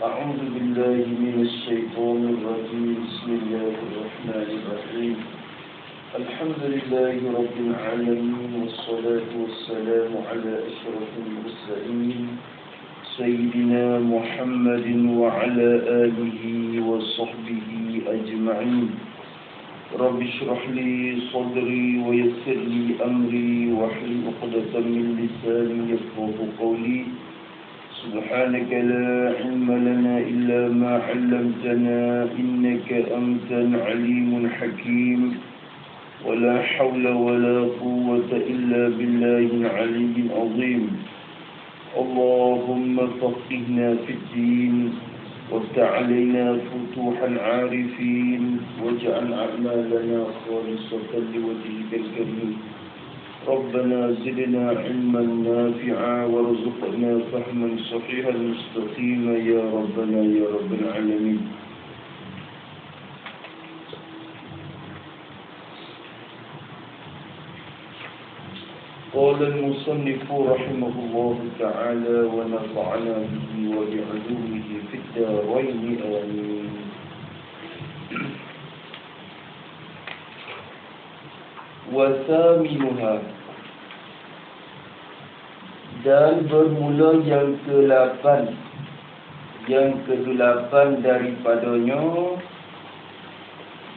أعوذ بالله من الشيطان الرجيم بسم الله الرحمن الرحيم الحمد لله رب العالمين والصلاة والسلام على أشرف المرسلين سيدنا محمد وعلى آله وصحبه أجمعين رب اشرح لي صدري ويسر لي أمري واحلل عقدة من لساني يفقهوا قولي سبحانك لا علم لنا إلا ما علمتنا إنك أنت العليم الحكيم ولا حول ولا قوة إلا بالله العلي العظيم اللهم فقهنا في الدين وافتح علينا فتوح العارفين واجعل أعمالنا خالصة لوجهك الكريم ربنا زدنا علما نافعا وارزقنا فهما صحيحا مستقيما يا ربنا يا رب العالمين. قال المصنف رحمه الله تعالى ونفعنا به وبعلومه في الدارين آمين. Wasaminha, dan bermula yang ke-8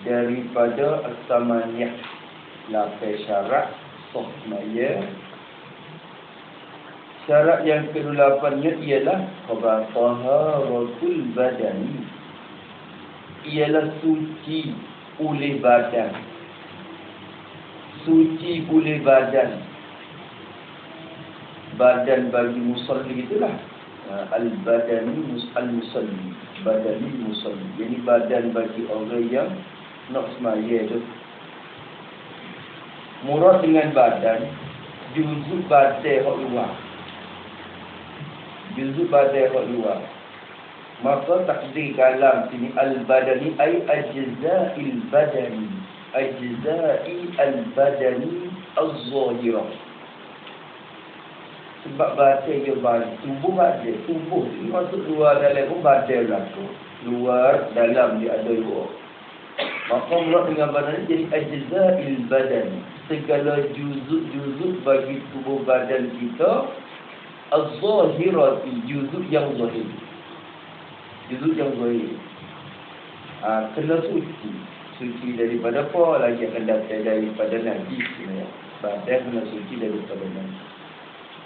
daripada as-samaniyah, 8 syarat sahmaya. Syarat yang ke-8-nya ialah taharatul badani, ialah suci oleh badan. Suci oleh badan. Badan bagi musalli itulah al-badani al-musalli. Badani musalli. Jadi badan bagi orang yang nak semaya tu. Murad dengan badan juzuk badan hak luar. Juzuk badan hak luar. Maka takdir kalam sini al-badani ay ajza'il badani. Ajza'i al-badani az-zahirah. Sebab badan dia balik. Tubuh badan. Tubuh itu masuk luar dalam pun badan berlaku. Luar dalam dia ada dua. Maka murad dengan badan jadi ajza'il badani. Segala juzuk-juzuk bagi tubuh badan kita az-zahirah, juzuk yang zahir. Juzuk yang zahir. Kena suci. Suci daripada apa? Lagi akan datang daripada najis sebenarnya. Badan kena suci daripada najis.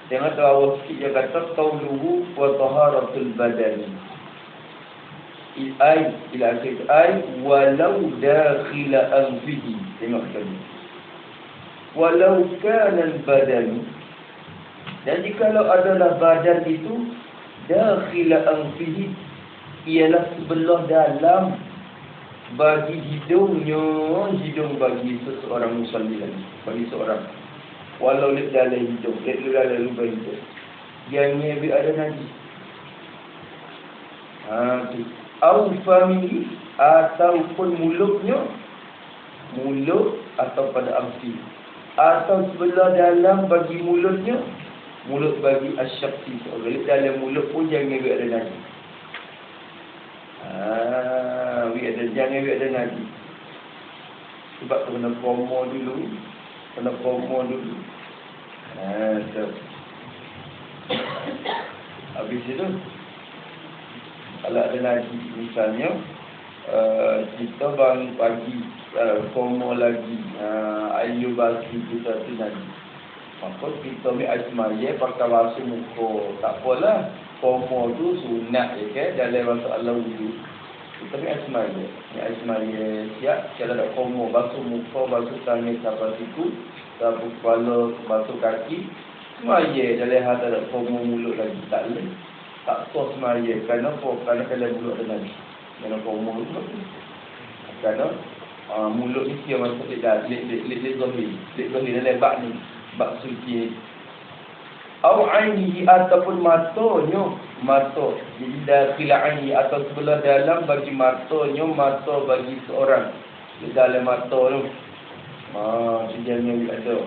Tengok tu awal sikit dia kata qauluhu wa taharatul badani. Ai ila akhir ai walau dakhila anfihi. Tengok tadi. Walau kana al-badani, dan jikalau adalah badan itu dakhila anfihi, ialah sebelah dalam bagi hidung bagi seseorang musalli lagi, bagi seorang walau lek dalam hidung, lek dalam lubang hidung yang ni ada najis. Tu au fami, ataupun mulutnya, mulut atau pada amfi, atau sebelah dalam bagi mulutnya, mulut bagi asyaksi, lek dalam mulut pun jangan ada najis. Jangan ada najis. Sebab kena promo dulu. Habis itu kalau ada najis, misalnya kita bangun pagi, promo lagi, air basuh kita tu najis, maka kita ambil air semaya pakai basuh muka. Tak apalah, promo tu sunat dalam masalah wudhu. Kita ambil air semaya. Air semaya siap. Kalau ada komo, basuh muka, basuh tangan sampai siku, sapu kepala, basuh kaki. Semaya dalam hal ada komo mulut lagi. Tak boleh. Tak sah semaya. Kenapa? Kerana kalau mulut ada lagi. Kerana komo tu. Kerana mulut ni dia masuk lek zahir. Lek zahir dalam bak ni. Bak suci ni. Au ainihi, ataupun matanya. Mata. Jadi dakhil aini, atau sebelah dalam bagi matanya, mata bagi seorang. Di dalam mata tu. Jangan ada.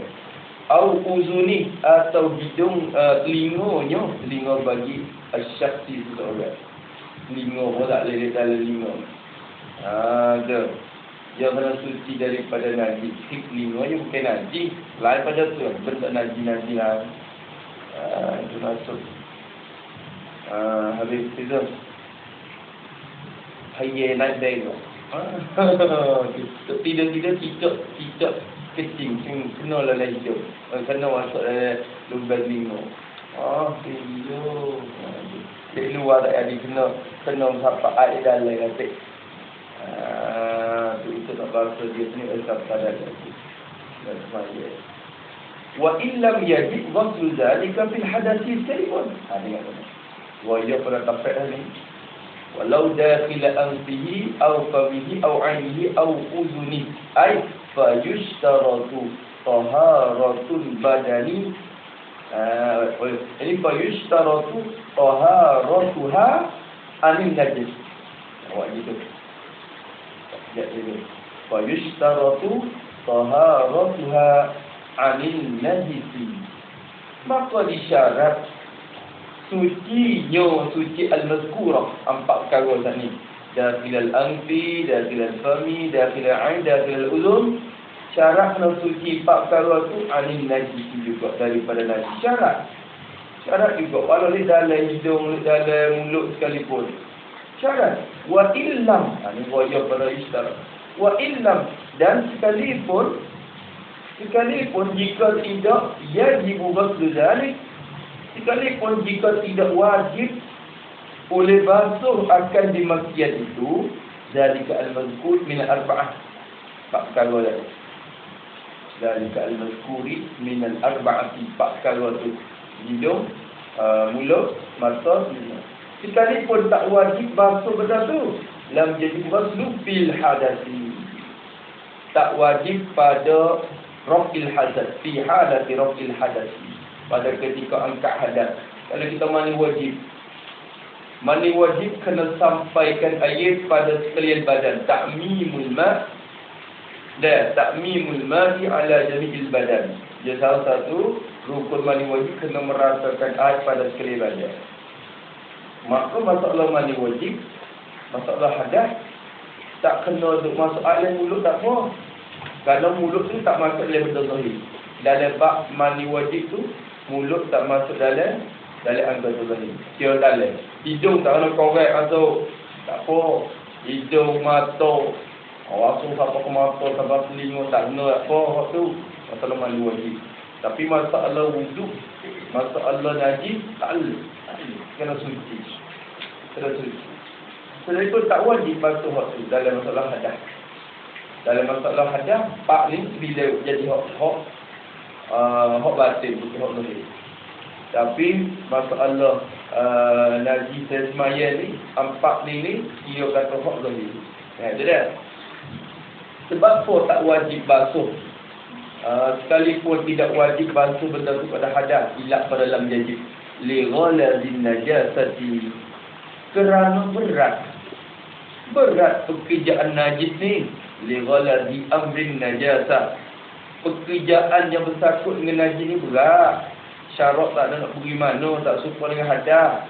Au uzuni, atau hidung, telinganya, telinga bagi asyaksi seseorang. Telinga pun tak boleh dia dalam telinga. Tu. Dia kena suci daripada najis. Telinga dia bukan najis. Lain pada tu. Bentuk najis-najis lah. Itu masuk. Habis itu. Hayya naik dari tu. Tidak-tidak cicak kecil. Kena lah hidup. Kena masuk dalam lubang telinga. Hidup. Di luar tak ada kena sampai air dalam kata. Itu tak bahasa dia ni asal pada lagi. Dan semaya. Wa illam yajib ghusl zalika fil hadathi salibun. Dengar ni. Wa ya pada tafsir ni. Walau dakhil anfihi aw famihi aw 'ainihi aw udhunihi ay fa yushtaratu taharatul badani. Ini fa yushtaratu taharatuha anil najis. Awak gitu. Ya ini. Fa yushtaratu taharatuha anil najis. Maka disyarat suci al-mazkurah empat perkara tadi. Dakhil al-anfi, dakhil al-fami, dakhil al-'ain, dakhil al-udhun. Syarat kena suci empat perkara tu anil najis juga daripada najis. Syarat juga kalau di dalam hidung, dalam mulut sekalipun. Syarat. Wa illam. Ini wajah pada isyarat. Wa illam. Dan sekalipun jika tidak yajibu ghusl zalik. Sekalipun jika tidak wajib oleh basuh akan dimaksiat itu. Zalika al-mazkur min al-arba'ah. Empat perkara tadi. Zalika al-mazkuri min al-arba'ati. Empat perkara tu. Hidung, mulut, mata, telinga. Sekalipun tak wajib basuh benda tu, lam jadi ghuslu bil hadasi. Tak wajib pada raf'il hadas, fi halati raf'il hadasi. Pada ketika angkat hadas. Kalau kita mani wajib kena sampaikan air pada sekalian badan. Ta'mimul ma' ta'mimul ma'i ala jami'il badan. Dia salah satu rukun mani wajib kena merasakan air pada sekalian badan. Maka masalah mani wajib, masalah hadas, tak kena untuk masuk air mulut tak apa. Kalau mulut tu tak masuk dalam benda zahir. Dalam bab mani wajib tu, mulut tak masuk dalam anggota zahir. Kira dalam. Hidung tak kena korek masuk. Tak apa. Hidung, mata. Masuk sampai ke mata, sampai telinga, tak kena apa tu. Masalah mani wajib. Tapi masalah wuduk, masalah najis, tak boleh. Kena suci. Setelah itu tak wajib basuh tu dalam masalah hadas. Dalam masalah hadas, pak ni bila jadi hak batin, bukan hak zahir. Tapi masalah najis dan semaya ni, empat ni dia kata hak zahir. Itu dah. Sebab apa tak wajib basuh? Sekalipun tidak wajib basuh benda tu pada hadas, ilat pada dalam jajib. Li ghalazin najasati. Kerana berat pekerjaan najis ni. Li ghalazi amrin najasah. Pekerjaan yang bersangkut dengan najis ni berat. Syarat tak ada nak pergi mana, tak serupa dengan hadas.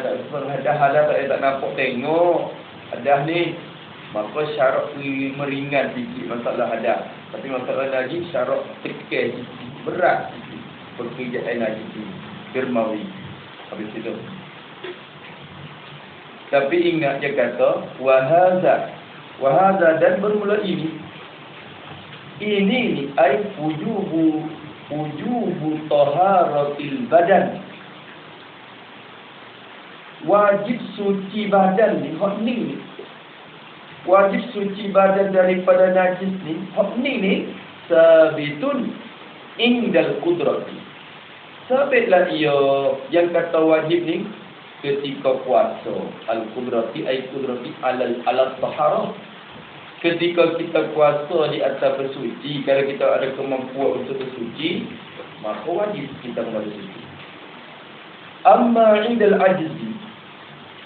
Tak serupa dengan hadas tak nampak tengok hadas ni. Maka syarat meringan sikit masalah hadas. Tapi masalah najis syarat tekan sikit, berat sikit pekerjaan najis ni. Firmawi. Habis itu. Tapi ingat dia kata wahada dan bermula ini ni ai wujubu taharatil badan. Wajib suci badan ni, hak ni. Wajib suci badan daripada najis ni, hak ni sabitun indal qudrati. Sabitlah ia yang kata wajib ni ketika puasa. Al-qudrati ay qudrati alal taharah. Ketika kita puasa di atas bersuci, kalau kita ada kemampuan untuk bersuci, maka wajib kita bersuci. Amma indal ajzi,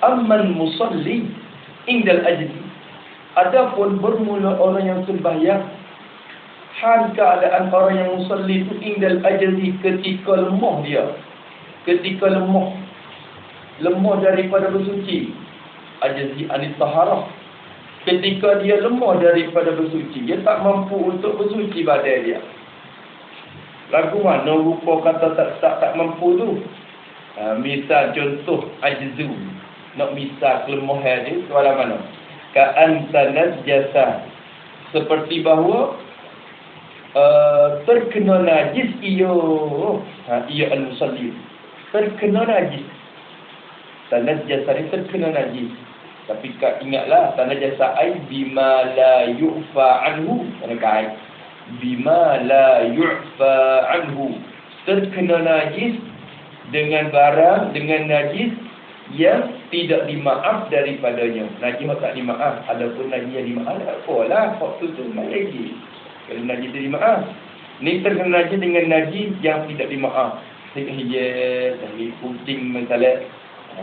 amman musalli indal ajzi. Adapun bermula orang yang sembahyang, hal keadaan orang yang musalli itu indal ajzi, ketika lemah dia. Ketika lemah. lemah daripada bersuci. Ajzi anit taharah. Ketika dia lemah daripada bersuci, dia tak mampu untuk bersuci badan dia. Lagu mana rupa kata tak mampu tu? Misal contoh ajzu. Nak misal kelemahan dia tu ada mana? Ka'anta najasa. Seperti bahawa terkena najis ia al-musalli. Terkena najis. Tanah jasa ni terkena najis. Tapi ingatlah, tanah jasa ai bima la yu'fa anhu. Tanah kait. Bima la yu'fa anhu. Terkena najis dengan barang, dengan najis yang tidak dimaaf daripadanya. Najis tak dimaaf. Adapun najis yang dimaaf, apalah. Waktu tu main lagi. Kalau najis tu dimaaf. Ni terkena najis dengan najis yang tidak dimaaf. Hijab, kucing misalnya.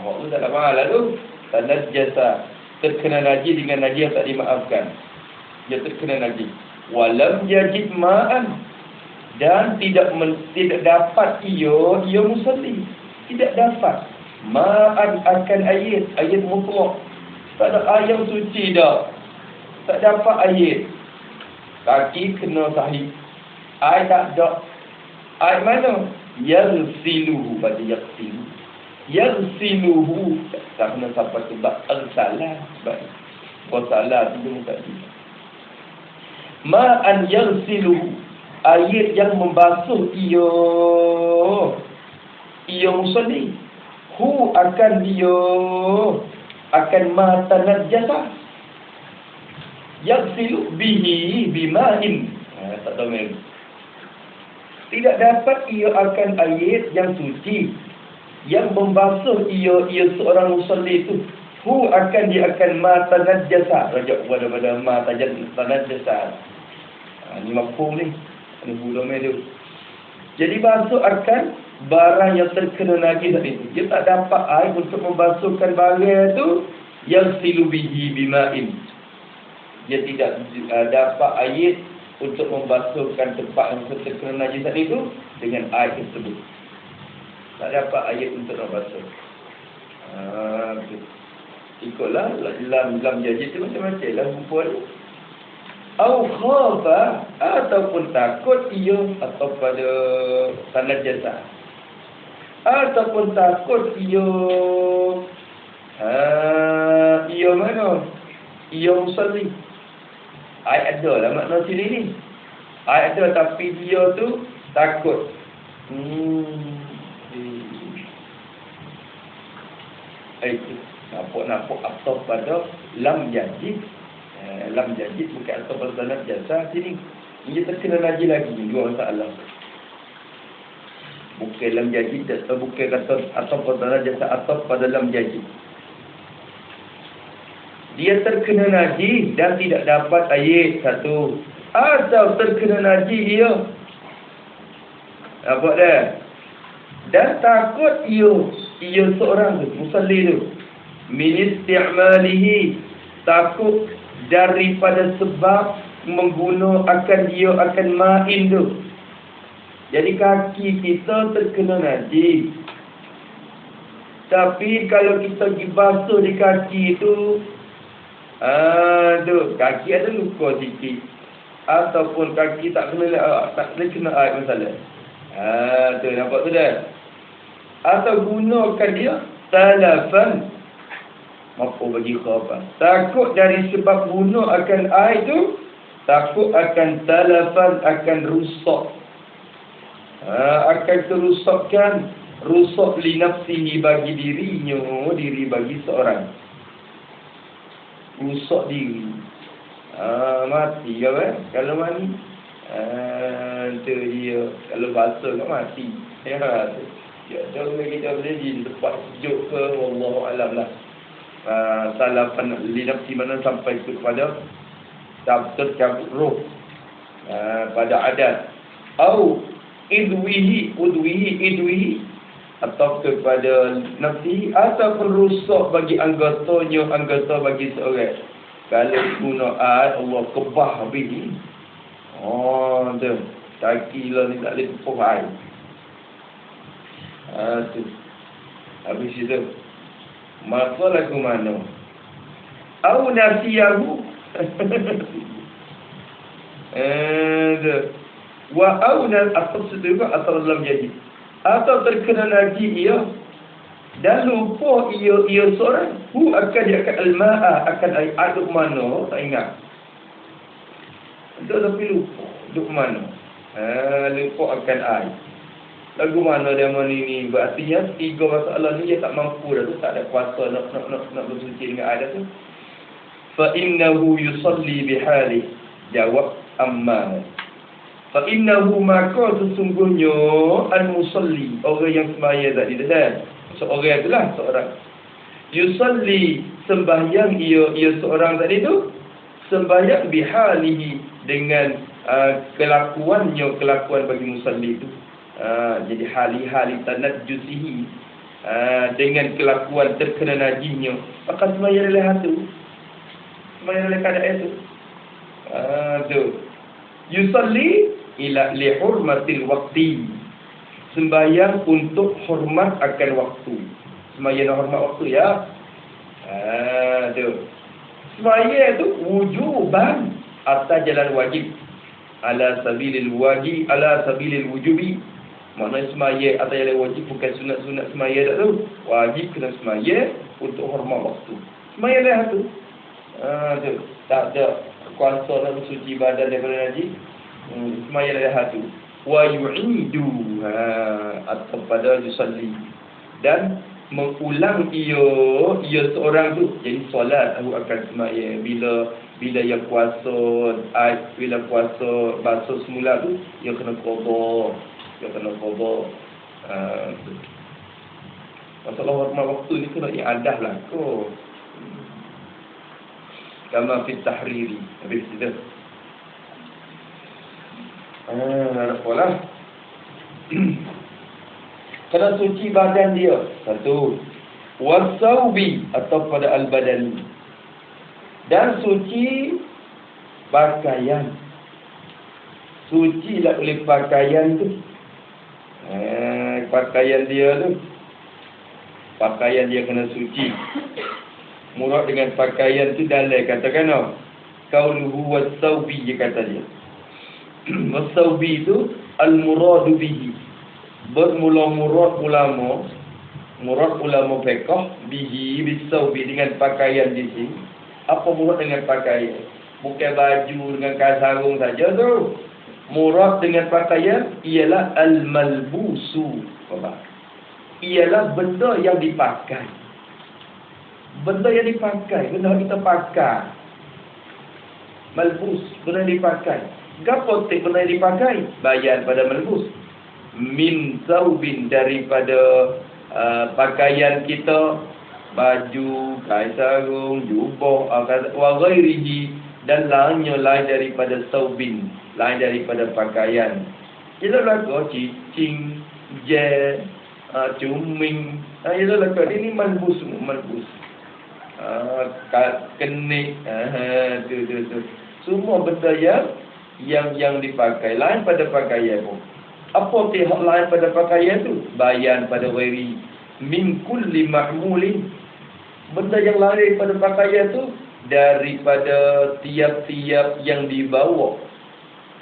Waktu tak ada masalah tu. Tanah jasa. Terkena najis dengan najis yang tak dimaafkan. Dia terkena najis. Walam yajid ma'an. Dan tidak dapat ia musalli. Tidak dapat. Ma'an akan air. Air mutlak. Tak ada air yang suci dah. Tak dapat air. Kaki kena sahih. Air tak ada. Air mana? Yaghsiluhu. Pada yaghsiluhu. Yaghsiluhu. Tak kena sampai sebab al-salah. Sebab salah tu dia tak bisa. Ma'an yaghsiluhu. Air yang membasuh ia musalli. Hu akan dia akan mata najasa. Yaghsilu bihi bima'in. Tak tahu ni. Tidak dapat ia akan air yang suci yang membasuh ia seorang musalli itu. Hu akan dia akan mata najasa. Rajak pada mata najasa. Ni mafhum ni. Ini huruf tu. Jadi basuh akan barang yang terkena najis tadi. Dia tak dapat air untuk membasuhkan barang tu yang silu bihi bima'in. Dia tidak dapat air untuk membasuhkan tempat yang terkena najis tadi tu dengan air tersebut. Tak dapat air untuk membasuh. Ikutlah lam jajid tu macam-macam lah rupa ni. Au khafa, ataupun takut ia atau pada tanah jasa. Ataupun takut ia mana? Ia musalli. Ayat ada lah makna sini ni. Ayat ada tapi dia tu takut. Itu nampak atau pada lam jajid. Lam jajid bukan atau pada tanah jasa sini. Ia terkena najis lagi. Dua masalah. Bukan lam jajid atau bukan kata atau pada tanah jasa atau pada lam jajid. Dia terkena najis dan tidak dapat air satu. Atau terkena najis dia. Apa dah? Dan takut ia seorang tu, musalli tu. Min isti'malihi. Takut daripada sebab menggunakan dia akan ma'in tu. Jadi kaki kita terkena najis. Tapi kalau kita pergi basuh di kaki tu, kaki ada luka sikit. Ataupun kaki tak kena air masalah. Tu nampak tu dah. Atau gunakan dia talafan. Apa bagi khabar. Takut dari sebab guna akan air tu, takut akan talafan, akan rusak. Akan kerusakkan, rusak li nafsihi bagi dirinya, diri bagi seorang. Rusak diri. Mati ke apa? Kalau mani. Tu dia. Kalau basuh kan mati. Ya tu. Ya, jauh kita boleh di tempat sejuk ke, wallahualam lah. Salafan li nafsi mana sampai kepada tercabut roh pada adat au idwihi atau kepada nafsi ataupun rusak bagi anggota bagi seorang. Kalau guna air Allah kebah habis ni. Tu kaki lah ni tak boleh tumpah air. Tu habis itu Maka lagu mana? Au nasiyahu. Wa au atau sedekah atau dalam jadi. Atau terkena lagi ia dan lupa ia seorang. Hu akan dia akan al-ma'a, akan aduk mana? Tak ingat. Itu tapi lupa. Duk mana? Lupa akan air. Lagu mana dia ni? Berartinya 3 masalah ni dia tak mampu dah tu, tak ada kuasa nak bersuci dengan air dah tu. Fa innahu yusalli bihali. Jawab amma. Fa innahu maka sesungguhnya al-musalli, orang yang sembahyang tadi dah. Seorang itulah seorang. Yusalli, sembahyang ia seorang tadi tu, sembahyang bihalihi, dengan kelakuan bagi musalli itu. Jadi hali tanajjusihi, dengan kelakuan terkena najisnya, maka sembahyang oleh hatu, sembahyang oleh keadaan itu. Tu yusalli ila li hurmatil waqti, sembahyang untuk hormat akan waktu. Sembahyang hormat waktu ya. Tu sembahyang tu wujuban, atas jalan wajib, ala sabilil wujubi. Maknanya sembahyang atas jalan wajib, bukan sunat-sunat sembahyang tak tu. Wajib kena sembahyang untuk hormat waktu. Sembahyang dah tu. Tu tak ada kuasa nak bersuci badan daripada najis. Sembahyang dah tu. Wa yu'idu, atau pada yusalli, dan mengulang ia seorang tu. Jadi solat aku akan sembahyang bila yang kuasa bila kuasa basuh semula tu, ia kena qada. Masalah hormat waktu ni kena iadah lah kot. Kama fit tahriri. Habis itu. Apalah. Kena suci badan dia. Satu. Wasaubi, atau pada al-badani. Dan suci pakaian. Suci lah oleh pakaian tu. Pakaian dia tu. Pakaian dia kena suci. Murad dengan pakaian tu dalil katakan qauluhu was-saubi, dia kata dia. Was-saubi tu al-muradu bihi. Bermula murad ulama fiqh bihi bis-saubi, dengan pakaian di sini. Apa murad dengan pakaian? Bukan baju dengan kain sarung saja tu. Murad dengan pakaian ialah al-malbusu. Ialah benda yang dipakai. Benda yang dipakai, benda kita pakai. Malbus, benda yang dipakai. Gapo te benda yang dipakai? Bayan pada malbus. Min saubin, daripada pakaian kita, baju, kain sarung, jubah, wa ghairihi, dan lain daripada saubin, lain daripada pakaian. Kita lakukan cicing, je, cuming. Kita lakukan ini malbus. Kenik, tu. Semua benda yang dipakai, lain pada pakaian pun. Apa pihak lain pada pakaian tu? Bayan pada ghairi min kulli mahmulin. Benda yang lain pada pakaian tu daripada tiap-tiap yang dibawa.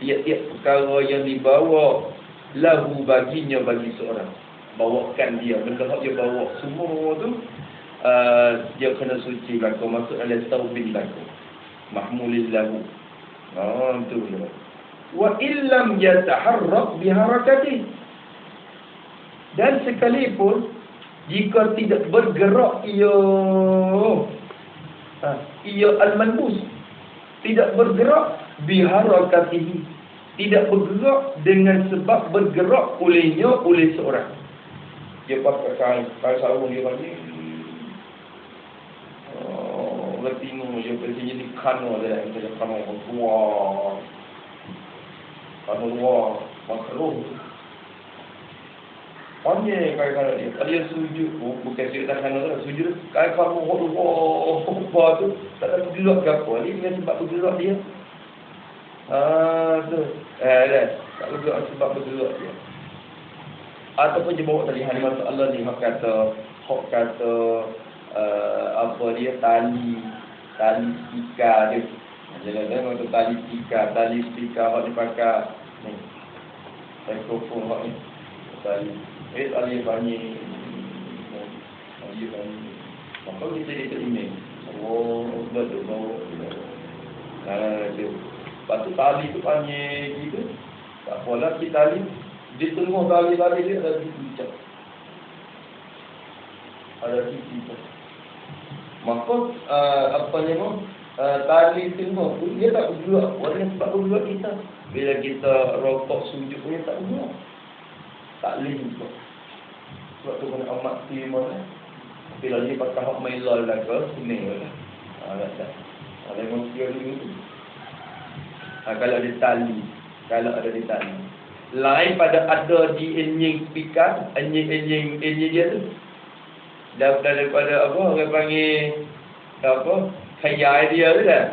Tiap-tiap perkara yang dibawa lahu baginya, bagi seorang. Bawakan dia, benda yang dia bawa semua tu, dia kena suci laku. Maksud adalah taubin laku, mahmulil lahu. Tu dia. Wa illam yataharrak biharakati, dan sekalipun jika tidak bergerak ia al-malbus, tidak bergerak biharakatihi, tidak bergerak dengan sebab bergerak olehnya, oleh seorang. Dia pakai kain sarung dia bagi letimo je pergi jadi kano dia, kita kano tua. Kalau makruh. Panjang kaya dia. Dia sujud, bukan sujud tak kena tu, sujud kaya kamu tu, tak ada bergerak ke apa. Ini dengan sebab bergerak dia. Tu. Tak bergerak sebab bergerak dia. Ataupun dia bawa tadi hari masa Allah ni hak kata apa dia, tali speaker dia. Jangan-jangan untuk tali speaker hak dipakai ni. Mikrofon hak ni. Tali. Tali banyak. Tali banyak. Maka kita dia email. Oh, betul. Dia. Lepas tu tali tu banyak gitu. Tak apalah kita tali. Di tengah tali dia ada cicak. Ada cicak. Maka tali tengah tu dia tak bergerak. Warna sebab bergerak kita. Bila kita rokok sujud punya tak bergerak. Tak boleh juga. Sebab tu kena amat mana. Bila dia pakai hak mailal dah ke, kuning lah. Tak. Ada manusia dulu tu. Kalau ada tali. Lain pada ada di enjing speaker, enjing dia tu. Daripada apa, orang panggil apa, khayal dia tu kan.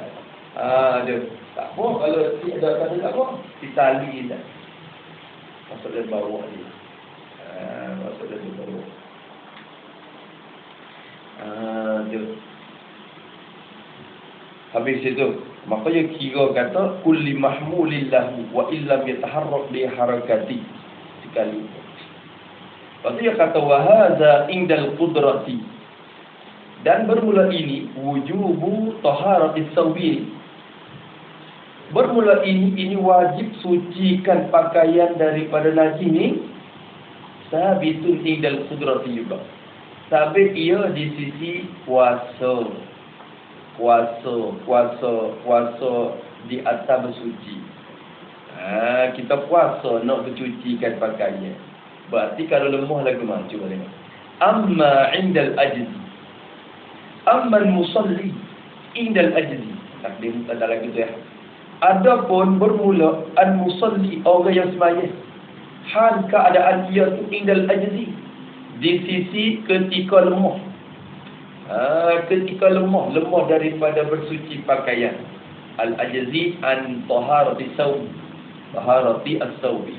Dia. Tak apa, kalau ada kata tak apa, ditali dah. Masuk dari bawah dia. Masuk dari bawah. Dia. Habis itu, maka dia kira kata kulli mahmulillah wa illam yataharrak bi harakati sekali. Lepas dia kata wa hadza indal qudrati. Dan bermula ini wujubu taharati sawbi. Bermula ini wajib sucikan pakaian daripada najis ni sabitun indal qudrati juga. Sabit ia di sisi kuasa di atas bersuci. Kita puasa nak bercucikan pakaian. Berarti kalau lemah lagi mana? Cuba tengok. Amma indal ajzi. Amma musalli indal ajzi. Takdir ada lagi tu ya. Adapun bermula al-musalli orang yang sembahyang. Hal keadaan ia tu indal ajzi. Di sisi ketika lemah. Ketika lemah daripada bersuci pakaian. Al-ajzi an taharati sawbi. Taharati as-sawbi.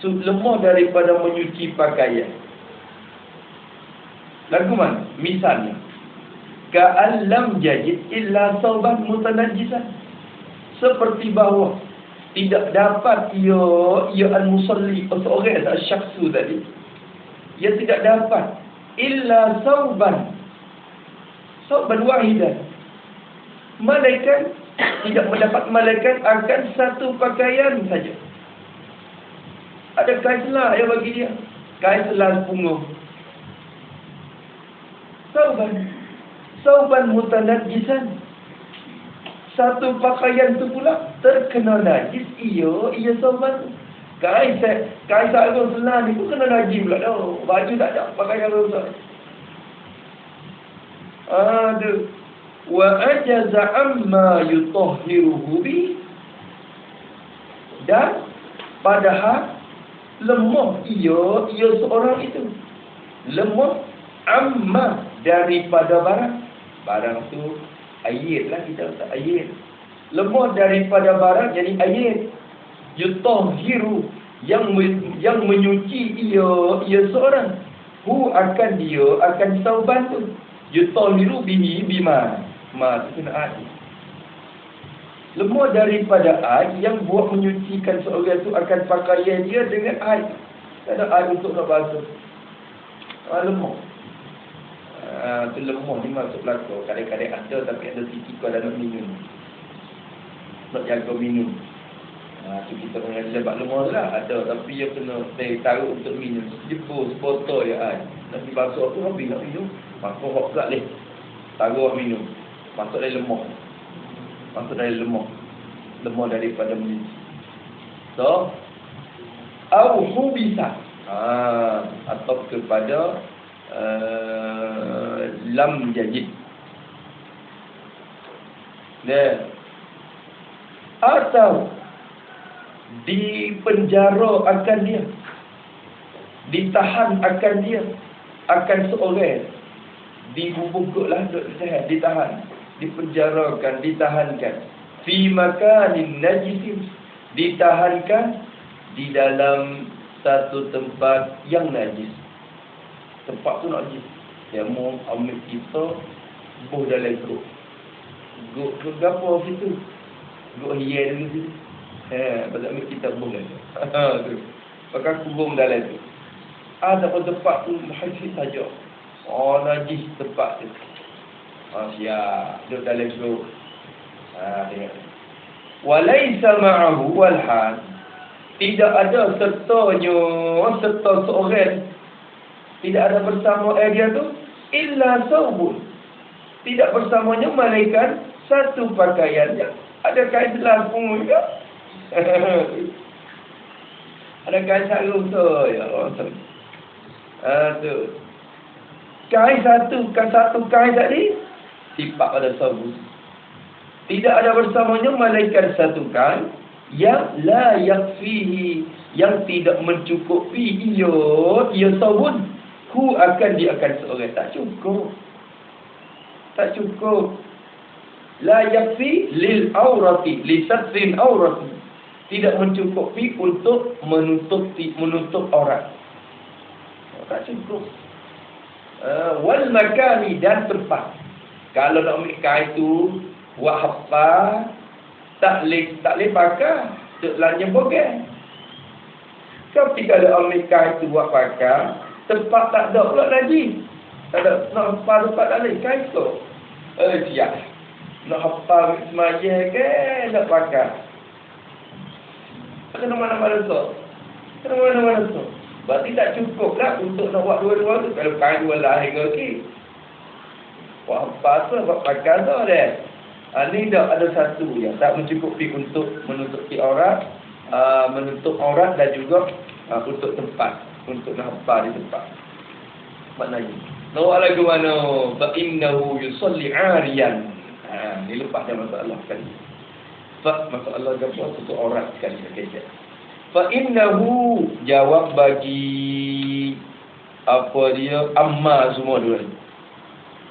Lemah daripada menyuci pakaian. Lagu mana? Misalnya, ka'an lam yajid illa sawban mutanajjisan. Seperti bahawa tidak dapat ia al-musalli, seorang al-syakhsu tadi, ia tidak dapat illa sawban wahidan. Malaikat tidak mendapat malaikat akan satu pakaian saja. Ada kain selah yang bagi dia. Kain selah punggung. Sauban mutanajjisan. Satu pakaian tu pula terkena najis. Ia sauban. Kain sarung selah ni pun kena najis pula dah. Baju tak ada, pakaian rosak. Aduh. Wa ajaza amma yutahhiruhu bi. Dan padahal lemah ia seorang itu. Lemah amma daripada barang tu air lah, kita kata air. Lemah daripada barang jadi air. Yutahhiru yang menyuci ia seorang. Hu akan dia akan sauban tu. Yutahhiru bihi bima. Ma tu kena air. Lemah daripada air yang buat menyucikan seorang itu akan pakaian dia dengan air. Tak ada air untuk nak basuh. Lemah. Tu lemah ni masuk belakang. Kadang-kadang ada tapi ada sikit kalau nak minum. Nak jaga minum. Tu kita mengajar sebab lemah lah. Ada tapi dia kena taruh untuk minum. Jepur sebotol ya air. Nak basuh tu habis nak minum. Maka hok pula leh. Taruh minum. Masuk dari lemah. Lemah daripada menyuci. So, au hubisa. Atau kepada lam jajid. Atau dipenjara akan dia. Ditahan akan dia. Akan seorang. Dibubuklah, ditahan. Dipenjarakan, ditahankan. Fi makanin najisin. Ditahankan di dalam satu tempat yang najis. Tempat tu najis. Demo ambil kita buh dalam perut. Guk gapo situ. Guk hiye dulu situ. Pasal ambil kita buh dalam. Tu. Pakai kurung dalam tu. Ada pada tempat tu mahasiswa saja. Najis tempat tu. Siap. Duduk dalam perut. Tengok. Walaysa ma'ahu walhan. Tidak ada sertanya, serta seorang. Tidak ada bersama dia tu illa saubun. Tidak bersamanya malaikat satu pakaiannya. Ada kain selapung juga. Ada kain sarung tu. Ya Allah. Tu. Kain satu kain tadi tipak pada saubun. Tidak ada bersamanya malaikat satu kain yang la yakfihi, yang tidak mencukupi ia saubun. Dia akan seorang. Tak cukup. La yakfi lil aurati, li satrin aurati. Tidak mencukupi untuk menutup aurat. Tak cukup. Wal makani, dan tempat. Kalau nak ambil kain tu buat hafal, tak boleh pakai, lanya bogel. Tapi kalau ambil kain tu buat pakai, tempat tak ada pula lagi. Tak ada, nak hafal tempat tak boleh, kain tu. Siap. Nak hafal semaya ke, nak pakai. Kena mana-mana tu. Berarti tak cukup lah untuk nak buat dua-dua tu. Kalau kain dua lahir ke, buat hafal tu, buat pakai tu deh. Ini dah ada satu yang tak mencukupi untuk menutupi aurat, menutup aurat dan juga untuk tempat, untuk nak hafal di tempat. Maknanya, nawak lagu mana? Fa innahu yusalli 'ariyan. Ni lepas dah masalah sekali. Masalah apa? Tutup aurat sekali. Okay. Fa innahu, jawab bagi apa dia, amma semua dulu.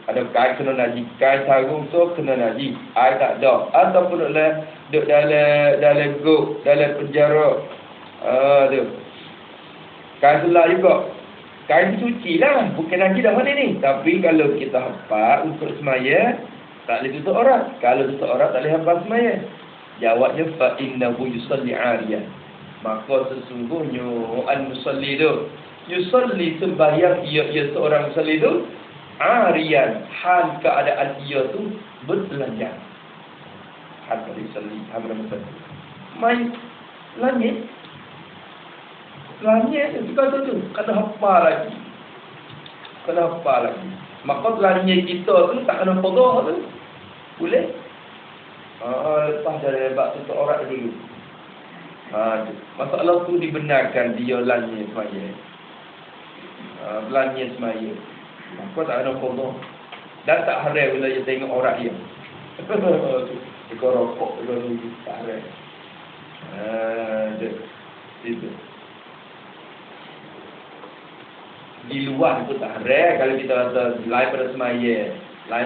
Ada kain kena najis, kain sarung tu kena najis, air tak ada, ataupun duduk dalam guk, dalam penjara. Tu. Kain selak juga. Kain suci lah, bukan najis dah mana ni. Tapi kalau kita hafal untuk semaya, tak boleh tutup aurat. Kalau tutup aurat tak boleh hafal semaya. Jawabnya fa innahu yusalli 'ariyan. Maka sesungguhnya al-musalli tu, yusalli sembahyang ia seorang musalli tu 'ariyan, hal keadaan ia tu bertelanjang. Hal keadaan yusalli hamra musalli. Mai langit tu kata tu, kena hafal lagi. Maka langit kita tu tak kena pegang tu. Boleh? Lepas dari bab tutup aurat dulu. Masalah tu dibenarkan dia langit semaya. Langit semaya. Maka tak kena pegang. Dan tak haram bila dia tengok aurat dia. Dia rokok dulu, tak haram. Itu. Di luar itu tak haram. Kalau kita rasa lain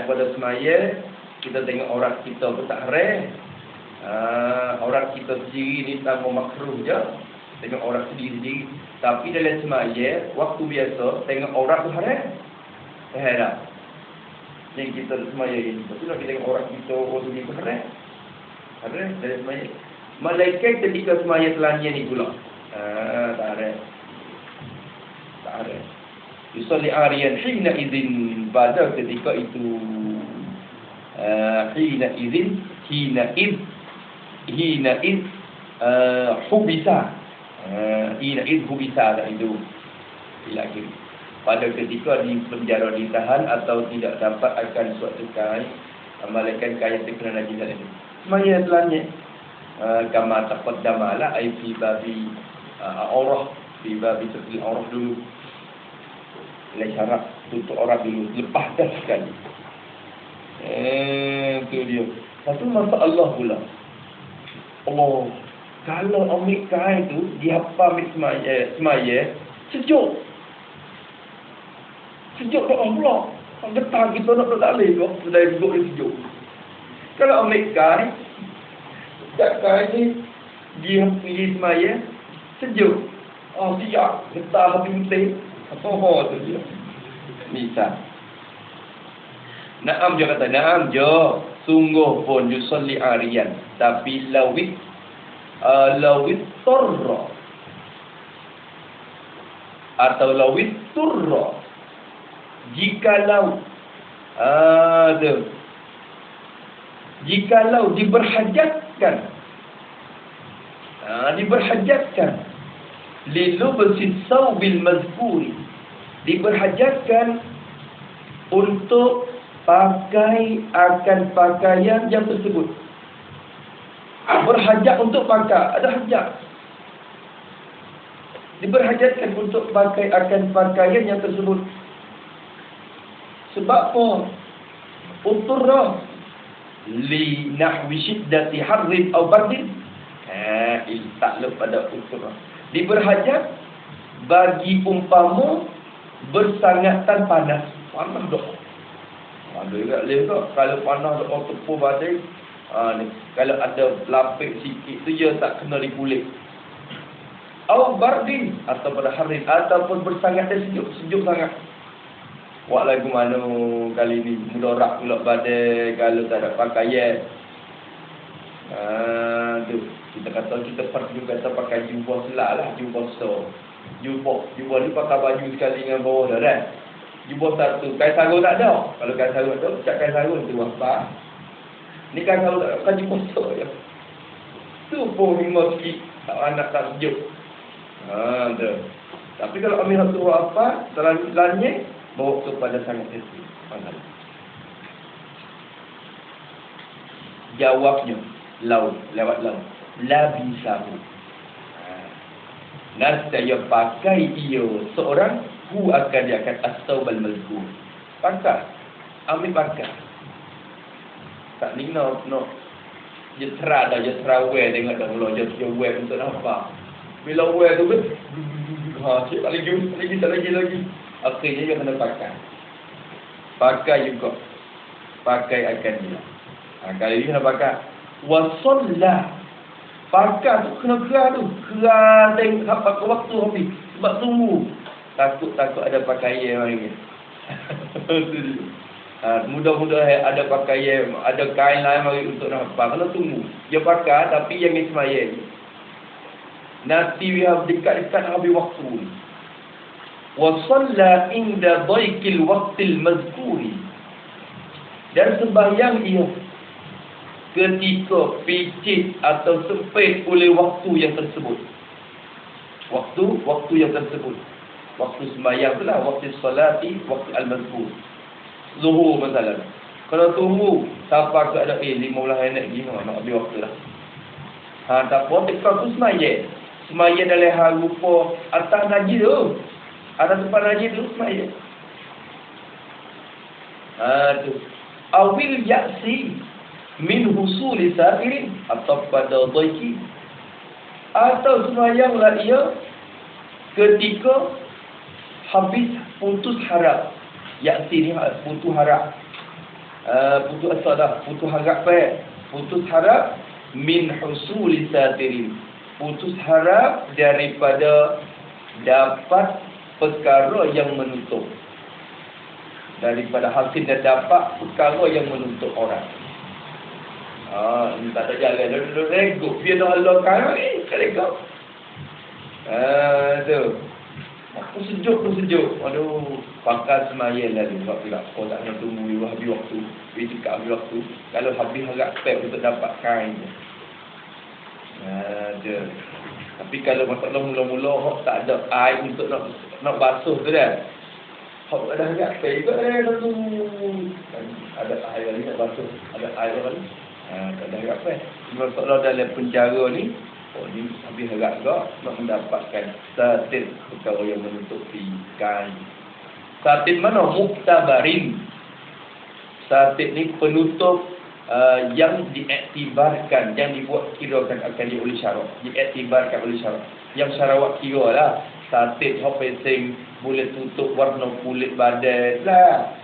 pada semaya, kita tengok aurat kita pun tak haram. Aurat kita sendiri ni tanggung makruh je. Tengok aurat sendiri. Tapi dalam semaya, waktu biasa, tengok aurat tu haram. Haram. Ni kita semaya ni. Betul nak kita tengok aurat kita, waktu ni pun haram. Haram dalam semaya. Malaikat ketika semaya telanjang ni pula. Tak haram. Yusalli 'ariyan hina idzin, pada ketika itu. Hina id hubisa. Hina id hubisa tak itu. Lagi. Pada ketika di penjara, ditahan atau tidak dapat akan suatu kain, malaikat kain terkena najis itu. Semaya telanjang. Kama taqaddama la ay fi babi aurah, fi babi tutul aurah dulu. Oleh syarat tutup aurat dulu, lepas dah sekali. Itu dia. Satu masalah pula. Kalau ambil kain tu dihafal semaya, sejuk tak Allah. Getar kita nak tak boleh kok, sudah duduk dia sejuk. Kalau ambil kain ni dihafal semaya, sejuk. Siap, getar hati putih. Tu dia. Misal. Naam dia kata, naam jo, sungguh pun yusalli arian. Tapi lawit turra atau lawit turra, jikalau jikalau diberhajatkan lilubsi saubil mazkuri, diberhajatkan untuk pakai akan pakaian yang tersebut. Berhajat untuk pakai, ada hajat. Diberhajatkan untuk pakai akan pakaian yang tersebut. Sebab apa? Uturrah li nahwi syiddati harrin aw bardin. Takluk pada uturrah. Diberhajat bagi umpama bersangatan panas. Panas dah. Ada juga leh kalau panas dah tepuk badai. Ni kalau ada lapik sikit tu je tak kena di kulit. Aw bardin atau pada harin ataupun bersangatan sejuk sangat. Wak lagu mana kali ni mudarat pula badai kalau tak ada pakaian. Tu kita kata pakai jubah selak lah, jubah so. Jubah ni pakai baju sekali dengan bawah dah kan. Jubah satu, kain sarung tak ada. Kalau kain sarung tak ada, kain sarung tu apa? Ni kain sarung tak ada, pakai jubah so je. Tu pun lima sikit, anak tak sejuk. Tu. Tapi kalau ambil satu apa, selanjutnya bawa kepada sangat sesuai. Jawabnya lewat laut. La bisahu. Nasaya pakai ia seorang hu akan dia akan as-saubal mazkur. Pakai. Ambil pakai. Tak ni no jetra wear tengok dah mula jetra wear untuk apa. Bila wear tu cik tak lagi. Akhirnya dia kena pakai. Pakai juga. Pakai akan dia. Kali ni kena pakai. Wasalla. Pakai tu kena kerah tu. Kerah tengok waktu habis. Sebab tunggu. Takut ada pakaian lagi. Mudah-mudahan ada pakaian, ada kain lain lagi untuk nampak. Kena tunggu. Dia pakai tapi yang ismail. Nanti dia dekat-dekat habis waktu. Wasalla inda dhaikil waqtil mazkuri. Dan sembahyang ia ketika picit atau sempit oleh waktu yang tersebut. Waktu yang tersebut. Waktu sembahyang itulah waktu solati, waktu al-mazkur. Zuhur masalah. Kalau tunggu sampai ke ada 15 minit lagi nak habis waktu dah. Tak apa tekak tu sembahyang. Sembahyang dalam hal rupa atas najis tu. Atas tempat najis tu sembahyang. Tu. Awil ya'si min husuli sa'irin atau pada dhaiki, atau sembahyanglah ia ketika habis putus harap. Ya'si ni putus harap, putus asal putus harap putus harap min husuli sa'irin, putus harap daripada dapat perkara yang menutup, daripada hasil dan dapat perkara yang menutup orang. Ini tak ada jalan. Duduk reguk. Biar dah Allah kaya ni. Tak reguk. Tu. Aku sejuk. Aduh. Pakai semayan lah ni. Sebab pula. Kau tak nak tunggu habis waktu. Dia cakap habis waktu. Kalau habis harap spek untuk dapat kain. Tu. Tapi kalau masalah mula-mula tak ada air untuk nak basuh tu dah. Hak ada harap spek juga tu. Ada air lagi nak basuh. Ada air lagi. Tak ada harap Masalah dalam penjara ni, ni habis harap juga nak mendapatkan satin perkara yang menutupi kain. Satin mana? Muktabarin. Satin ni penutup yang diiktibarkan, yang dibuat kirakan akan dia oleh syarak. Diiktibarkan oleh syarak. Yang syarawak kira lah. Satin hop pesing boleh tutup warna kulit badan lah.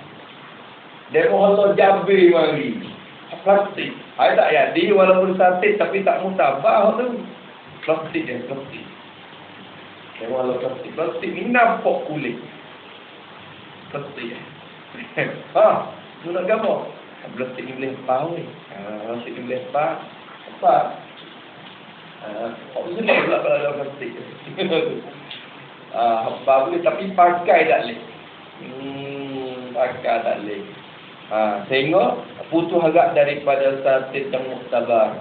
Demo Allah jabir mari. Plastik. Saya tak jadi walaupun satin tapi tak mutabah tu. Plastik dia, plastik. Kalau plastik ni nampak kulit. Plastik. Nak gambar. Belum tik English apa weh. Tik English apa? Oh, senang pula kalau ada plastik. Apa boleh tapi pakai tak boleh. Pakai tak boleh. Tengok putus agak daripada status yang muktabar.